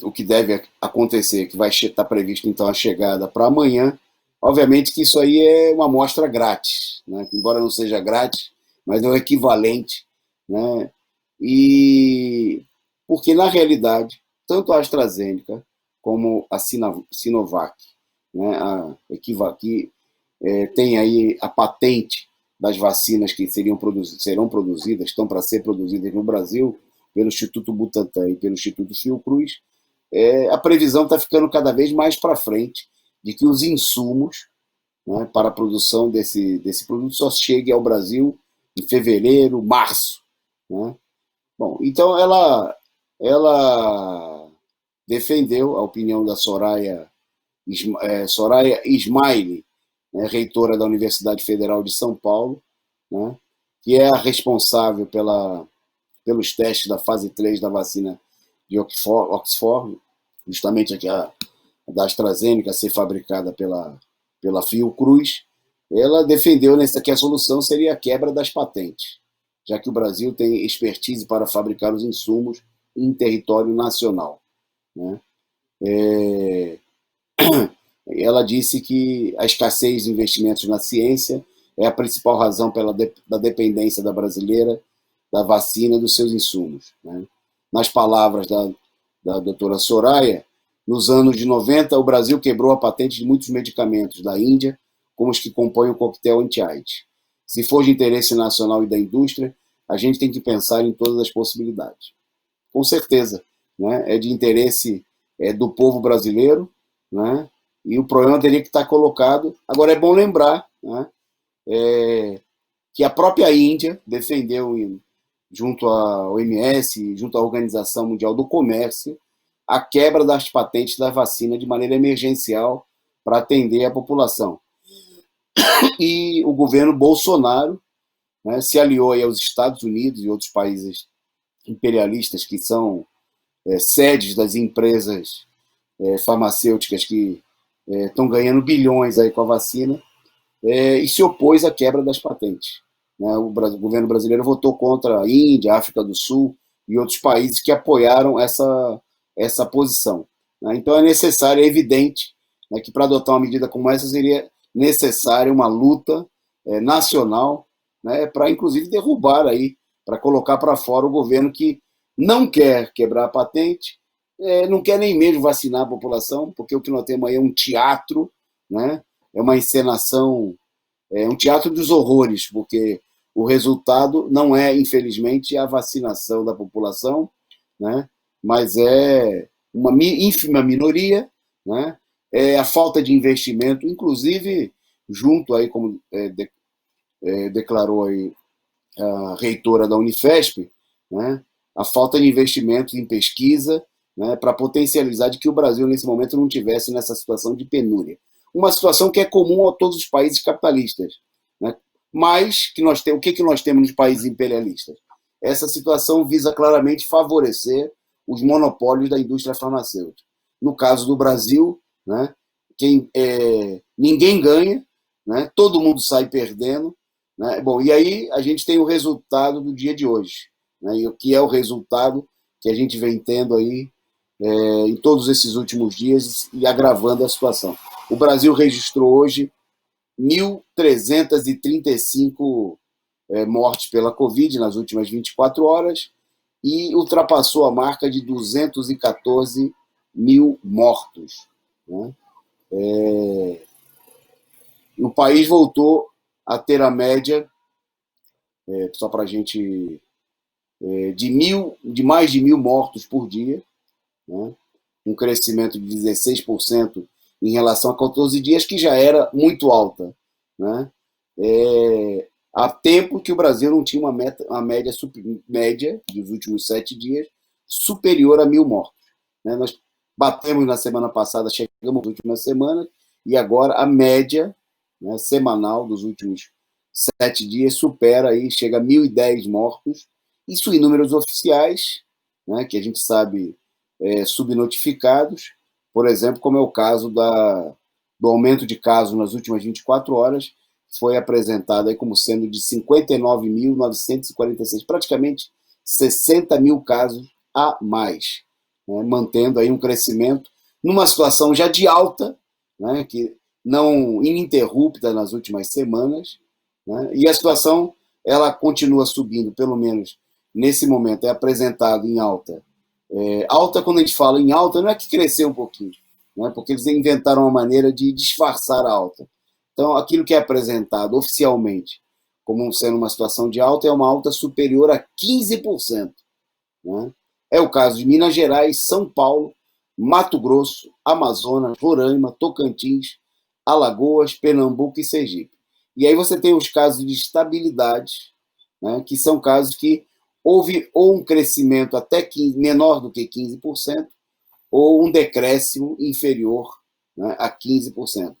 o que deve acontecer, que vai estar previsto então a chegada para amanhã, obviamente que isso aí é uma amostra grátis, né? Embora não seja grátis, mas é o equivalente, né? E porque na realidade, tanto a AstraZeneca como a Sinovac, né, que tem aí a patente das vacinas que serão produzidas, estão para ser produzidas no Brasil, pelo Instituto Butantan e pelo Instituto Fiocruz, a previsão está ficando cada vez mais para frente de que os insumos, né, para a produção desse produto só chegue ao Brasil em fevereiro, março. Né? Bom, então ela defendeu a opinião da Soraya Ismaili, né, reitora da Universidade Federal de São Paulo, né, que é a responsável pelos testes da fase 3 da vacina de Oxford, justamente aqui a da AstraZeneca, a ser fabricada pela Fiocruz. Ela defendeu que a solução seria a quebra das patentes, já que o Brasil tem expertise para fabricar os insumos em território nacional. Né? Ela disse que a escassez de investimentos na ciência é a principal razão da dependência da brasileira da vacina e dos seus insumos. Né? Nas palavras da doutora Soraya, nos anos de 90, o Brasil quebrou a patente de muitos medicamentos da Índia, como os que compõem o coquetel anti-AIDS. Se for de interesse nacional e da indústria, a gente tem que pensar em todas as possibilidades. Com certeza, né? É de interesse do povo brasileiro, né? E o problema teria que estar colocado. Agora, é bom lembrar, né, que a própria Índia defendeu, junto à OMS, junto à Organização Mundial do Comércio, a quebra das patentes da vacina de maneira emergencial para atender a população. E o governo Bolsonaro, né, se aliou aí aos Estados Unidos e outros países imperialistas que são sedes das empresas farmacêuticas que estão ganhando bilhões aí com a vacina, e se opôs à quebra das patentes. Né? O governo brasileiro votou contra a Índia, a África do Sul e outros países que apoiaram essa posição. Né? Então é necessário, é evidente, né, que para adotar uma medida como essa seria necessária uma luta nacional, né, para inclusive derrubar aí, para colocar para fora o governo que não quer quebrar a patente, não quer nem mesmo vacinar a população, porque o que nós temos aí é um teatro, né, é uma encenação, um teatro dos horrores, porque o resultado não é, infelizmente, a vacinação da população, né, mas é uma ínfima minoria, né, é a falta de investimento, inclusive junto aí, como declarou aí a reitora da Unifesp, né, a falta de investimento em pesquisa, né, para potencializar de que o Brasil, nesse momento, não tivesse nessa situação de penúria. Uma situação que é comum a todos os países capitalistas. Né, mas o que nós temos nos países imperialistas? Essa situação visa claramente favorecer os monopólios da indústria farmacêutica. No caso do Brasil, né, ninguém ganha, né, todo mundo sai perdendo. Né? Bom, e aí a gente tem o resultado do dia de hoje, né, e o que é o resultado que a gente vem tendo aí em todos esses últimos dias e agravando a situação. O Brasil registrou hoje 1.335 mortes pela Covid nas últimas 24 horas e ultrapassou a marca de 214 mil mortos. Né? O país voltou a ter a média, só para a gente, de mais de 1.000 mortos por dia, né? Um crescimento de 16% em relação a 14 dias, que já era muito alta. Né? Há tempo que o Brasil não tinha uma média dos últimos 7 dias superior a 1.000 mortos. Né? Nós batemos na semana passada, chegamos na última semana, e agora a média, né, semanal dos últimos 7 dias supera aí, chega a 1.010 mortos, isso em números oficiais, né, que a gente sabe subnotificados, por exemplo, como é o caso do aumento de casos nas últimas 24 horas, foi apresentado aí como sendo de 59.946, praticamente 60 mil casos a mais, né, mantendo aí um crescimento numa situação já de alta, né, que não ininterrupta nas últimas semanas, né, e a situação ela continua subindo, pelo menos nesse momento é apresentado em alta. Alta, quando a gente fala em alta, não é que cresceu um pouquinho, né, porque eles inventaram uma maneira de disfarçar a alta. Então, aquilo que é apresentado oficialmente como sendo uma situação de alta é uma alta superior a 15%. Né? É o caso de Minas Gerais, São Paulo, Mato Grosso, Amazonas, Roraima, Tocantins, Alagoas, Pernambuco e Sergipe. E aí você tem os casos de estabilidade, né, que são casos que houve ou um crescimento até menor do que 15%, ou um decréscimo inferior, né, a 15%.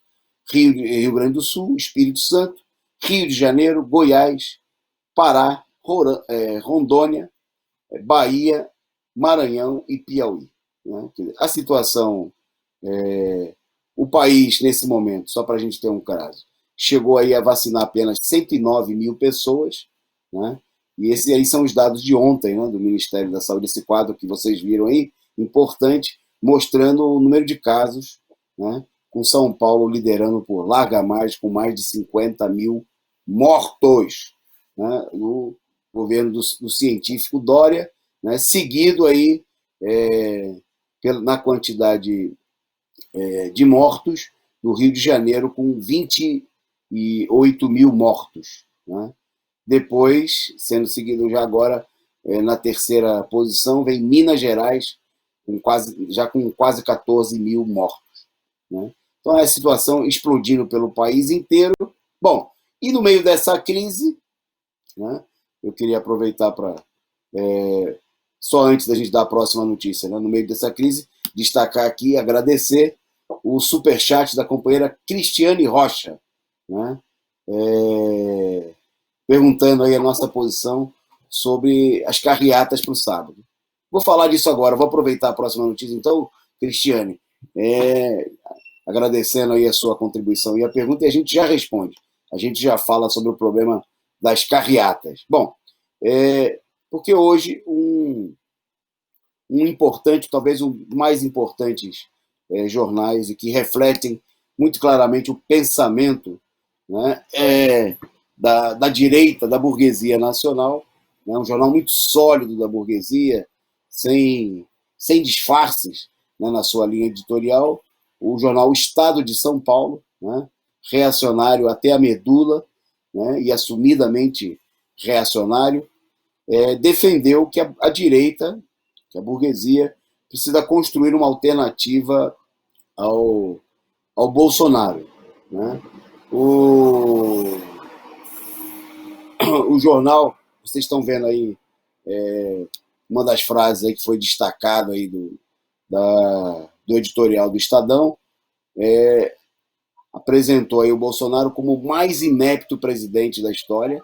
Rio Grande do Sul, Espírito Santo, Rio de Janeiro, Goiás, Pará, Rondônia, Bahia, Maranhão e Piauí. Né? A situação, o país, nesse momento, só para a gente ter um caso, chegou aí a vacinar apenas 109 mil pessoas, né? E esses aí são os dados de ontem, né, do Ministério da Saúde, esse quadro que vocês viram aí, importante, mostrando o número de casos, né, com São Paulo liderando por larga margem, com mais de 50 mil mortos, né, no governo do científico Dória, né, seguido aí na quantidade de mortos do Rio de Janeiro, com 28 mil mortos, né? Depois, sendo seguido já agora, na terceira posição, vem Minas Gerais, com quase 14 mil mortos, né? Então, é a situação explodindo pelo país inteiro. Bom, e no meio dessa crise, né, eu queria aproveitar para, só antes da gente dar a próxima notícia, né, no meio dessa crise, destacar aqui, agradecer o superchat da companheira Cristiane Rocha, né, perguntando aí a nossa posição sobre as carreatas para o sábado. Vou falar disso agora, vou aproveitar a próxima notícia. Então, Cristiane, agradecendo aí a sua contribuição e a pergunta, e a gente já responde. A gente já fala sobre o problema das carreatas. Bom, porque hoje um importante, talvez um dos mais importantes jornais e que refletem muito claramente o pensamento, né, da direita, da burguesia nacional, né, um jornal muito sólido da burguesia, sem disfarces, né, na sua linha editorial, o jornal Estado de São Paulo, né, reacionário até a medula, né, e assumidamente reacionário, defendeu que a direita, que a burguesia, precisa construir uma alternativa ao Bolsonaro, né? O jornal, vocês estão vendo aí, uma das frases aí que foi destacada aí do editorial do Estadão, apresentou aí o Bolsonaro como o mais inepto presidente da história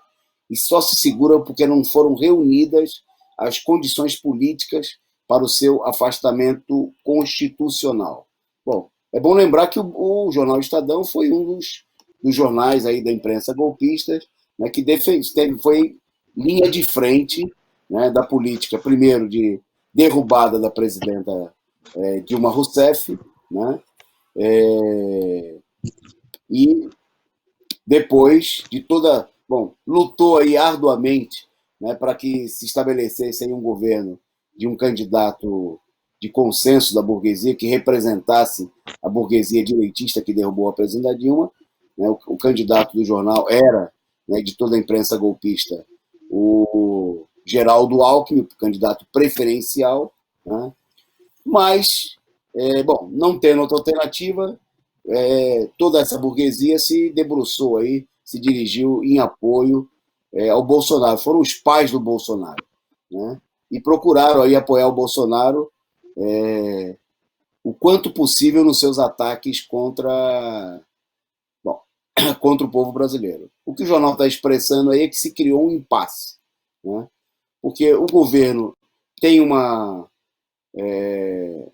e só se segura porque não foram reunidas as condições políticas para o seu afastamento constitucional. Bom, é bom lembrar que o jornal Estadão foi um dos jornais aí da imprensa golpista, né, que foi linha de frente, né, da política, primeiro de derrubada da presidenta Dilma Rousseff, né, e depois de toda... Bom, lutou aí arduamente, né, para que se estabelecesse aí um governo de um candidato de consenso da burguesia, que representasse a burguesia direitista que derrubou a presidenta Dilma, né, o candidato do jornal era, né, de toda a imprensa golpista, o Geraldo Alckmin, o candidato preferencial, né, mas, bom, não tendo outra alternativa, toda essa burguesia se debruçou aí, se dirigiu em apoio ao Bolsonaro. Foram os pais do Bolsonaro, né, e procuraram aí apoiar o Bolsonaro o quanto possível nos seus ataques contra o povo brasileiro. O que o jornal está expressando aí é que se criou um impasse, né, porque o governo tem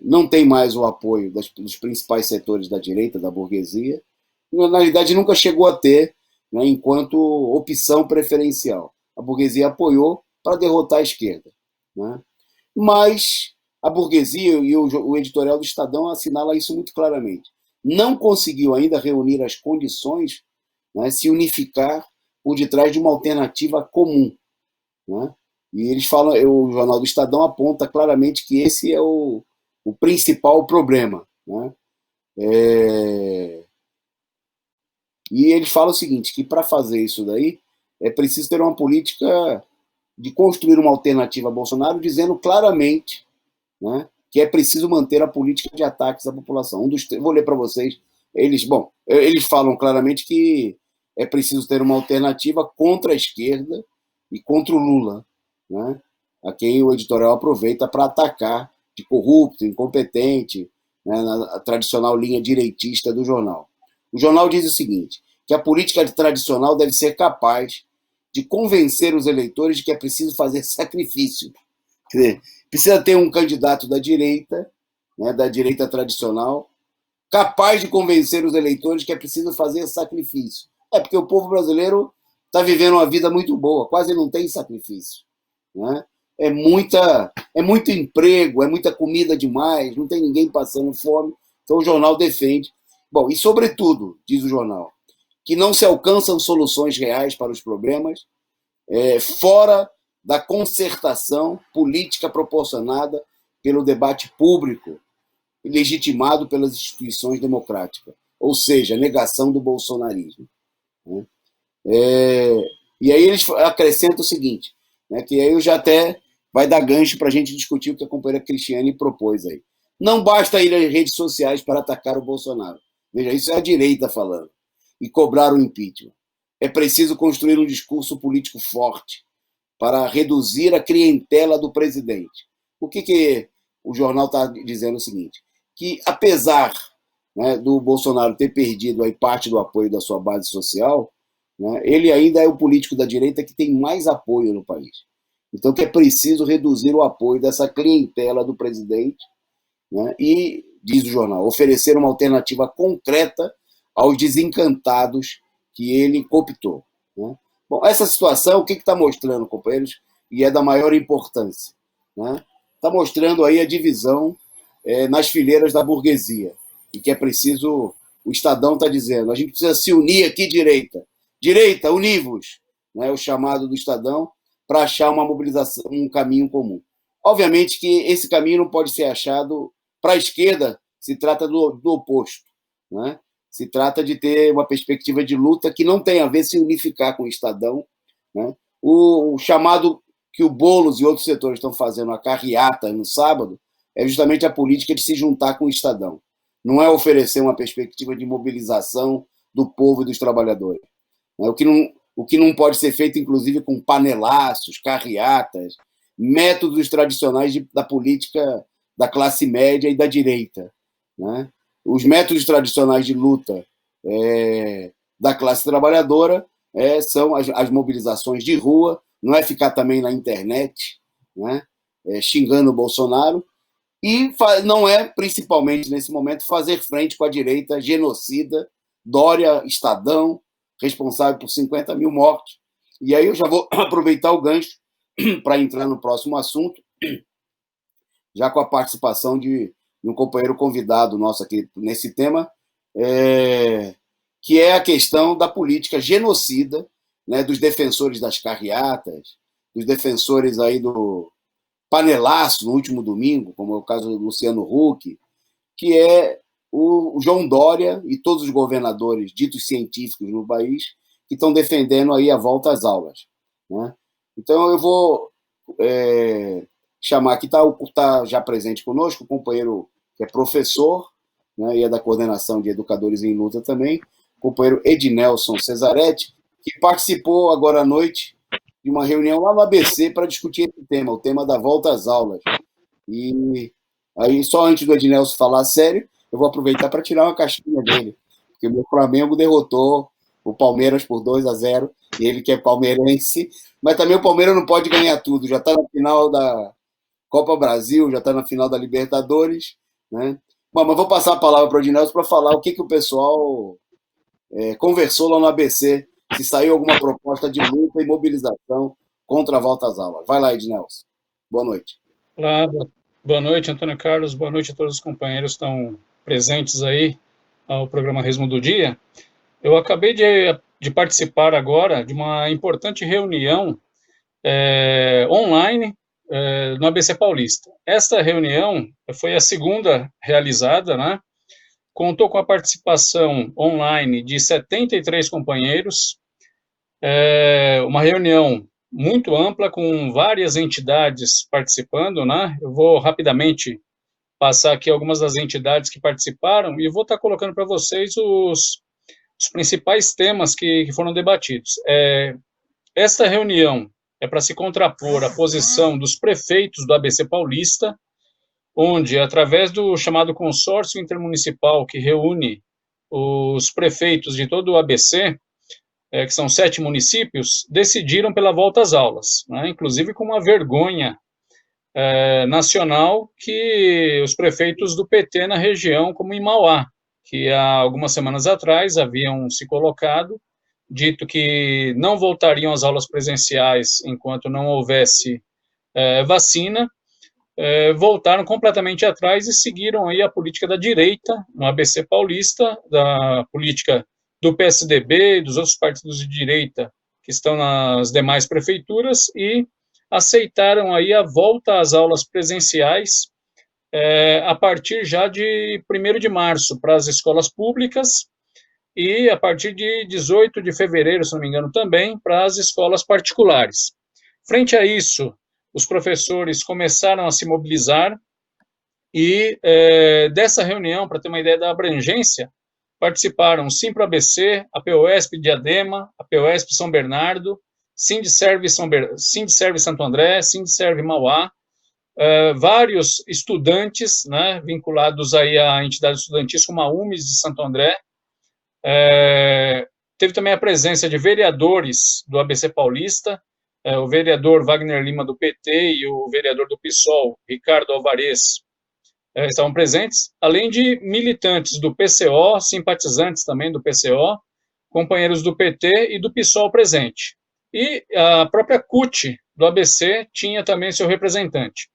não tem mais o apoio dos principais setores da direita, da burguesia. Na realidade, nunca chegou a ter, né, enquanto opção preferencial. A burguesia apoiou para derrotar a esquerda, né? Mas a burguesia, e o editorial do Estadão assinala isso muito claramente, não conseguiu ainda reunir as condições, né, se unificar por detrás de uma alternativa comum, né? E eles falam, o jornal do Estadão aponta claramente que esse é o principal problema, né? E eles falam o seguinte, que para fazer isso daí é preciso ter uma política de construir uma alternativa a Bolsonaro, dizendo claramente, né, que é preciso manter a política de ataques à população. Vou ler para vocês Eles falam claramente que é preciso ter uma alternativa contra a esquerda e contra o Lula, né? A quem o editorial aproveita para atacar de corrupto, incompetente, né, na tradicional linha direitista do jornal. O jornal diz o seguinte, que a política tradicional deve ser capaz de convencer os eleitores de que é preciso fazer sacrifício. Quer dizer, precisa ter um candidato da direita, né, da direita tradicional, capaz de convencer os eleitores que é preciso fazer sacrifício. É porque o povo brasileiro está vivendo uma vida muito boa, quase não tem sacrifício, né? É muito emprego, é muita comida demais, não tem ninguém passando fome. Então o jornal defende. Bom, e sobretudo, diz o jornal, que não se alcançam soluções reais para os problemas fora da concertação política proporcionada pelo debate público e legitimado pelas instituições democráticas, ou seja, negação do bolsonarismo, né? E aí eles acrescentam o seguinte, né, que aí eu já até vai dar gancho para a gente discutir o que a companheira Cristiane propôs aí. Não basta ir às redes sociais para atacar o Bolsonaro. Veja, isso é a direita falando. E cobrar o impeachment. É preciso construir um discurso político forte para reduzir a clientela do presidente. O que o jornal está dizendo? O seguinte, que apesar, né, do Bolsonaro ter perdido aí parte do apoio da sua base social, né, ele ainda é o político da direita que tem mais apoio no país. Então, que é preciso reduzir o apoio dessa clientela do presidente, né, e, diz o jornal, oferecer uma alternativa concreta aos desencantados que ele cooptou, né? Bom, essa situação, o que está mostrando, companheiros, e é da maior importância, né? Está mostrando aí a divisão nas fileiras da burguesia, e que é preciso, o Estadão está dizendo, a gente precisa se unir aqui, direita, univos, né, o chamado do Estadão, para achar uma mobilização, um caminho comum. Obviamente que esse caminho não pode ser achado para a esquerda, se trata do oposto, né? Se trata de ter uma perspectiva de luta que não tem a ver se unificar com o Estadão, né? O chamado que o Boulos e outros setores estão fazendo, a carreata no sábado, é justamente a política de se juntar com o Estadão. Não é oferecer uma perspectiva de mobilização do povo e dos trabalhadores. O que não pode ser feito, inclusive, com panelaços, carreatas, métodos tradicionais da política da classe média e da direita, né? Os métodos tradicionais de luta da classe trabalhadora são as mobilizações de rua, não é ficar também na internet, né, xingando o Bolsonaro, e não é, principalmente nesse momento, fazer frente com a direita genocida, Dória, Estadão, responsável por 50 mil mortos. E aí eu já vou aproveitar o gancho para entrar no próximo assunto, já com a participação de um companheiro convidado nosso aqui nesse tema, que é a questão da política genocida, né, dos defensores das carreatas, dos defensores aí do panelaço no último domingo, como é o caso do Luciano Huck, que é o João Dória e todos os governadores ditos científicos no país que estão defendendo aí a volta às aulas, né? Então eu vou chamar aqui, está já presente conosco, o companheiro que é professor, né, e é da coordenação de Educadores em Luta também, o companheiro Ednelson Cesaretti, que participou agora à noite de uma reunião lá no ABC para discutir esse tema, o tema da volta às aulas. E aí, só antes do Ednelson falar sério, eu vou aproveitar para tirar uma caixinha dele, porque o meu Flamengo derrotou o Palmeiras por 2-0, e ele que é palmeirense, mas também o Palmeiras não pode ganhar tudo, já está na final da Copa Brasil, já está na final da Libertadores, né? Bom, mas vou passar a palavra para o Ednelson para falar o que o pessoal conversou lá no ABC, se saiu alguma proposta de luta e mobilização contra a volta às aulas. Vai lá, Ednelson. Boa noite. Olá, boa noite, Antônio Carlos, boa noite a todos os companheiros que estão presentes aí ao programa Resumo do Dia. Eu acabei de participar agora de uma importante reunião online no ABC Paulista. Esta reunião foi a segunda realizada, né? Contou com a participação online de 73 companheiros, uma reunião muito ampla, com várias entidades participando, né? Eu vou rapidamente passar aqui algumas das entidades que participaram e vou estar colocando para vocês os principais temas que foram debatidos. Esta reunião é para se contrapor à posição dos prefeitos do ABC Paulista, onde, através do chamado consórcio intermunicipal que reúne os prefeitos de todo o ABC, que são 7 municípios, decidiram pela volta às aulas, né, inclusive com uma vergonha nacional que os prefeitos do PT na região, como em Mauá, que há algumas semanas atrás haviam se colocado, dito que não voltariam às aulas presenciais enquanto não houvesse vacina, voltaram completamente atrás e seguiram aí a política da direita no ABC Paulista, da política do PSDB e dos outros partidos de direita que estão nas demais prefeituras e aceitaram aí a volta às aulas presenciais a partir já de 1º de março para as escolas públicas e a partir de 18 de fevereiro, se não me engano, também para as escolas particulares. Frente a isso, os professores começaram a se mobilizar e dessa reunião, para ter uma ideia da abrangência, participaram o Simpro-ABC, a POESP Diadema, a POESP São Bernardo, Sindserv Santo André, Sindserv Mauá, vários estudantes, né, vinculados aí à entidade estudantil como a UMES de Santo André. Teve também a presença de vereadores do ABC Paulista, o vereador Wagner Lima do PT e o vereador do PSOL, Ricardo Alvarez, estavam presentes, além de militantes do PCO, simpatizantes também do PCO, companheiros do PT e do PSOL presente. E a própria CUT do ABC tinha também seu representante.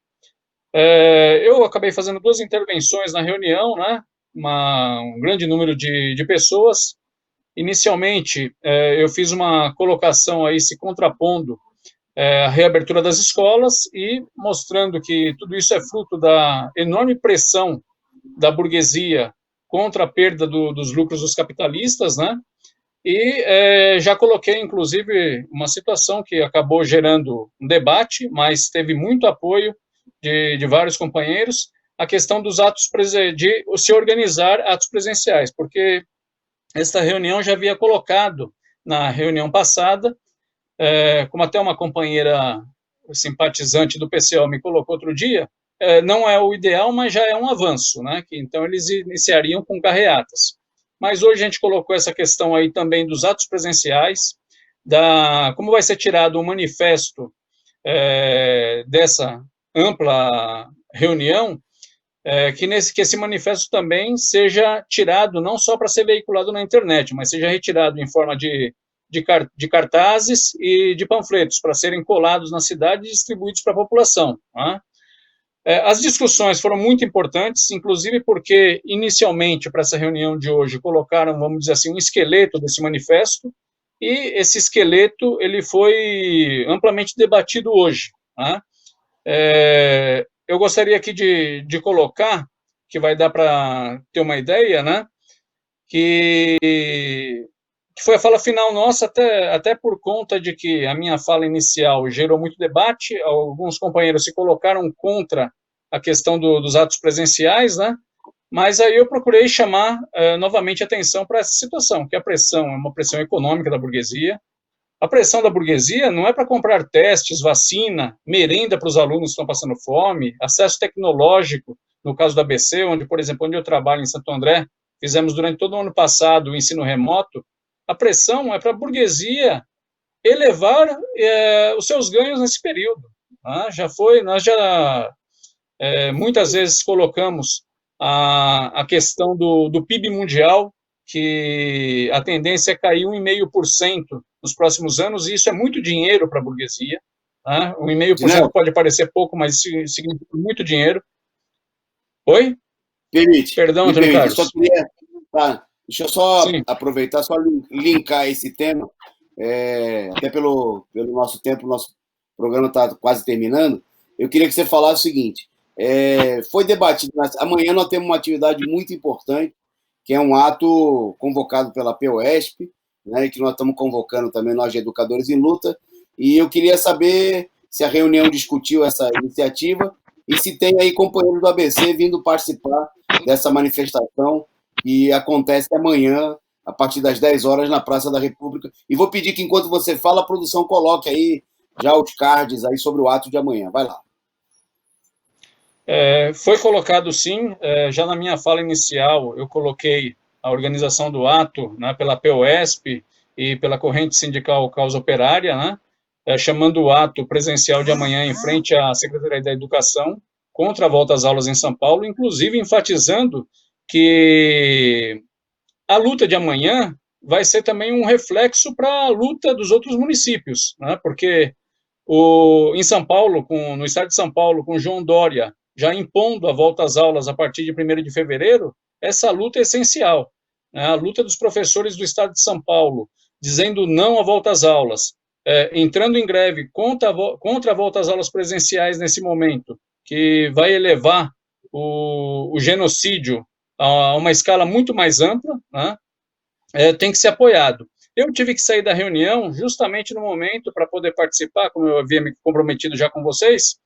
Eu acabei fazendo 2 intervenções na reunião, né, um grande número de pessoas. Inicialmente, eu fiz uma colocação aí se contrapondo a reabertura das escolas e mostrando que tudo isso é fruto da enorme pressão da burguesia contra a perda dos lucros dos capitalistas, né? E já coloquei, inclusive, uma situação que acabou gerando um debate, mas teve muito apoio de vários companheiros, a questão dos atos, de se organizar atos presenciais, porque esta reunião já havia colocado, na reunião passada, como até uma companheira simpatizante do PCO me colocou outro dia, não é o ideal, mas já é um avanço, né? Então eles iniciariam com carreatas. Mas hoje a gente colocou essa questão aí também dos atos presenciais, como vai ser tirado o manifesto dessa ampla reunião, que esse manifesto também seja tirado, não só para ser veiculado na internet, mas seja retirado em forma de cartazes e de panfletos, para serem colados na cidade e distribuídos para a população. Tá? As discussões foram muito importantes, inclusive porque, inicialmente, para essa reunião de hoje, colocaram, vamos dizer assim, um esqueleto desse manifesto, e esse esqueleto ele foi amplamente debatido hoje. Tá? Eu gostaria aqui de colocar, que vai dar para ter uma ideia, né, que foi a fala final nossa, até por conta de que a minha fala inicial gerou muito debate, alguns companheiros se colocaram contra a questão dos atos presenciais, né, mas aí eu procurei chamar novamente atenção para essa situação, que a pressão é uma pressão econômica da burguesia. A pressão da burguesia não é para comprar testes, vacina, merenda para os alunos que estão passando fome, acesso tecnológico, no caso do ABC, onde, por exemplo, onde eu trabalho, em Santo André, fizemos durante todo o ano passado o ensino remoto. A pressão é para a burguesia elevar os seus ganhos nesse período. Tá? Nós já muitas vezes colocamos a questão do PIB mundial, que a tendência é cair 1,5% nos próximos anos, e isso é muito dinheiro para a burguesia. Tá? 1,5% pode parecer pouco, mas isso significa muito dinheiro. Oi? Perdão, Antônio Carlos. Deixa eu só aproveitar, só linkar esse tema, até pelo nosso tempo, o nosso programa está quase terminando. Eu queria que você falasse o seguinte, foi debatido, amanhã nós temos uma atividade muito importante, que é um ato convocado pela POESP, né, que nós estamos convocando também nós de Educadores em Luta, e eu queria saber se a reunião discutiu essa iniciativa e se tem aí companheiros do ABC vindo participar dessa manifestação que acontece amanhã, a partir das 10 horas, na Praça da República. E vou pedir que, enquanto você fala, a produção coloque aí já os cards aí sobre o ato de amanhã. Vai lá. Foi colocado, sim. Já na minha fala inicial, eu coloquei a organização do ato, né, pela POSP e pela Corrente Sindical Causa Operária, né, chamando o ato presencial de amanhã em frente à Secretaria da Educação, contra a volta às aulas em São Paulo, inclusive enfatizando que a luta de amanhã vai ser também um reflexo para a luta dos outros municípios, né, porque em São Paulo, no estado de São Paulo, com João Dória já impondo a volta às aulas a partir de 1º de fevereiro, essa luta é essencial, né? A luta dos professores do estado de São Paulo, dizendo não à volta às aulas, entrando em greve contra a volta às aulas presenciais nesse momento, que vai elevar o genocídio a uma escala muito mais ampla, né? Tem que ser apoiado. Eu tive que sair da reunião justamente no momento para poder participar, como eu havia me comprometido já com vocês,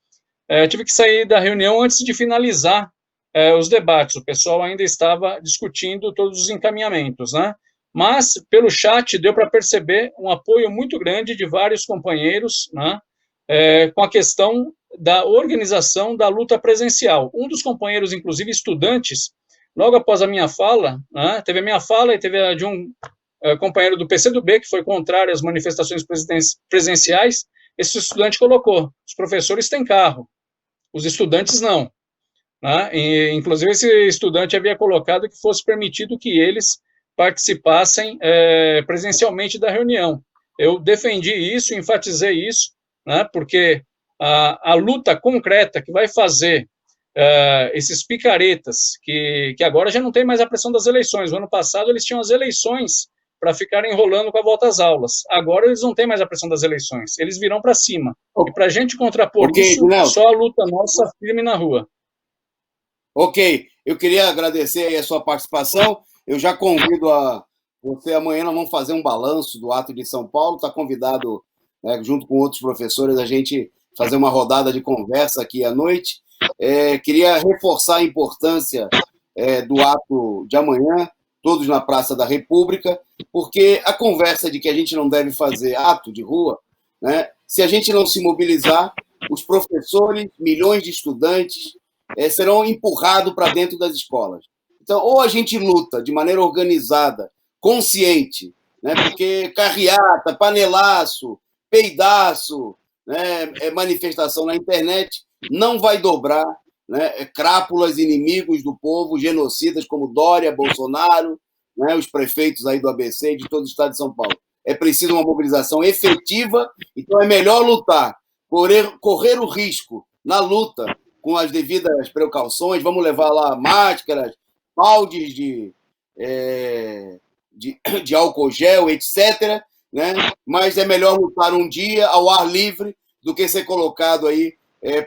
tive que sair da reunião antes de finalizar os debates. O pessoal ainda estava discutindo todos os encaminhamentos, né? Mas, pelo chat, deu para perceber um apoio muito grande de vários companheiros, né, com a questão da organização da luta presencial. Um dos companheiros, inclusive estudantes, logo após a minha fala, né, teve a minha fala e teve a de um companheiro do PCdoB, que foi contrário às manifestações presenciais. Esse estudante colocou: os professores têm carro, os estudantes não. Né? E, inclusive, esse estudante havia colocado que fosse permitido que eles participassem presencialmente da reunião. Eu defendi isso, enfatizei isso, né, porque a luta concreta que vai fazer esses picaretas, que agora já não tem mais a pressão das eleições. No ano passado eles tinham as eleições para ficarem enrolando com a volta às aulas. Agora eles não têm mais a pressão das eleições, eles virão para cima. E para a gente contrapor isso, só a luta nossa firme na rua. Ok, eu queria agradecer aí a sua participação. Eu já convido você, amanhã nós vamos fazer um balanço do ato de São Paulo, está convidado, né, junto com outros professores, a gente fazer uma rodada de conversa aqui à noite. Queria reforçar a importância do ato de amanhã, todos na Praça da República, porque a conversa de que a gente não deve fazer ato de rua, né, se a gente não se mobilizar, os professores, milhões de estudantes, serão empurrados para dentro das escolas. Então, ou a gente luta de maneira organizada, consciente, né, porque carreata, panelaço, peidaço, né, manifestação na internet, não vai dobrar, né, crápulas inimigos do povo, genocidas como Dória, Bolsonaro, né, os prefeitos aí do ABC e de todo o estado de São Paulo. É preciso uma mobilização efetiva, então é melhor lutar, correr o risco na luta com as devidas precauções, vamos levar lá máscaras, baldes de álcool gel, etc., né? Mas é melhor lutar um dia ao ar livre do que ser colocado aí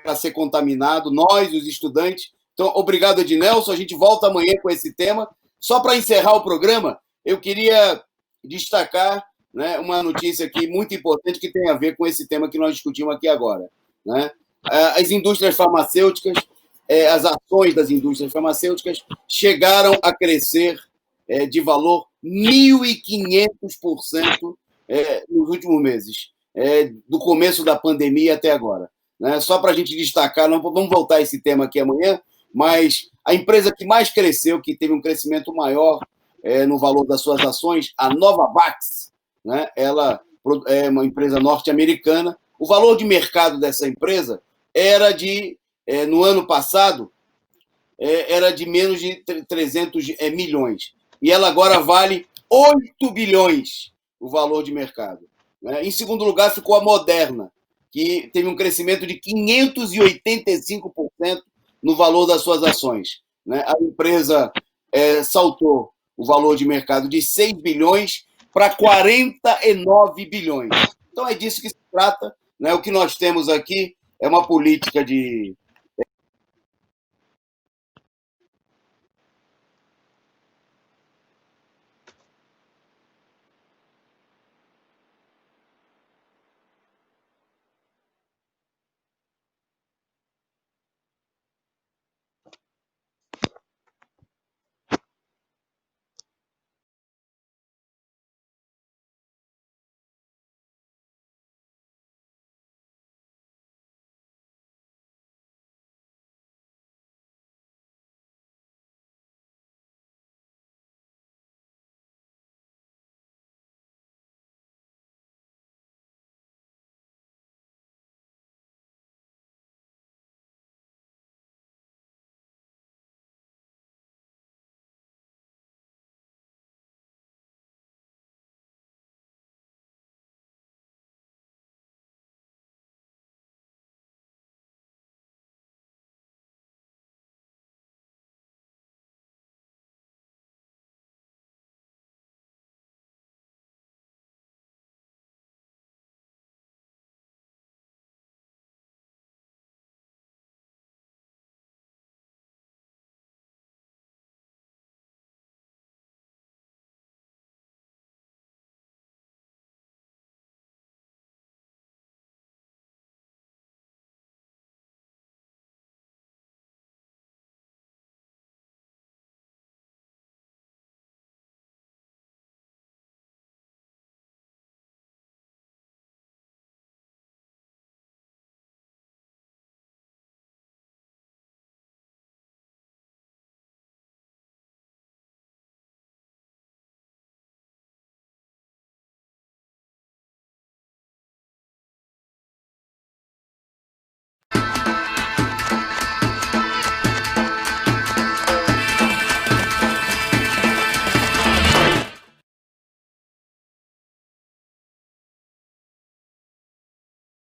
para ser contaminado, nós, os estudantes. Então, obrigado, Ednelson. A gente volta amanhã com esse tema. Só para encerrar o programa, eu queria destacar, né, uma notícia aqui muito importante que tem a ver com esse tema que nós discutimos aqui agora, né? As indústrias farmacêuticas, as ações das indústrias farmacêuticas chegaram a crescer de valor 1.500% nos últimos meses, do começo da pandemia até agora, né? Só para a gente destacar, não vamos voltar a esse tema aqui amanhã, mas a empresa que mais cresceu, que teve um crescimento maior no valor das suas ações, a Novavax, né? Ela é uma empresa norte-americana. O valor de mercado dessa empresa era no ano passado, era de menos de 300 milhões. E ela agora vale 8 bilhões o valor de mercado, né? Em segundo lugar ficou a Moderna, que teve um crescimento de 585% no valor das suas ações, né? A empresa saltou o valor de mercado de 6 bilhões para 49 bilhões. Então é disso que se trata, né? O que nós temos aqui é uma política de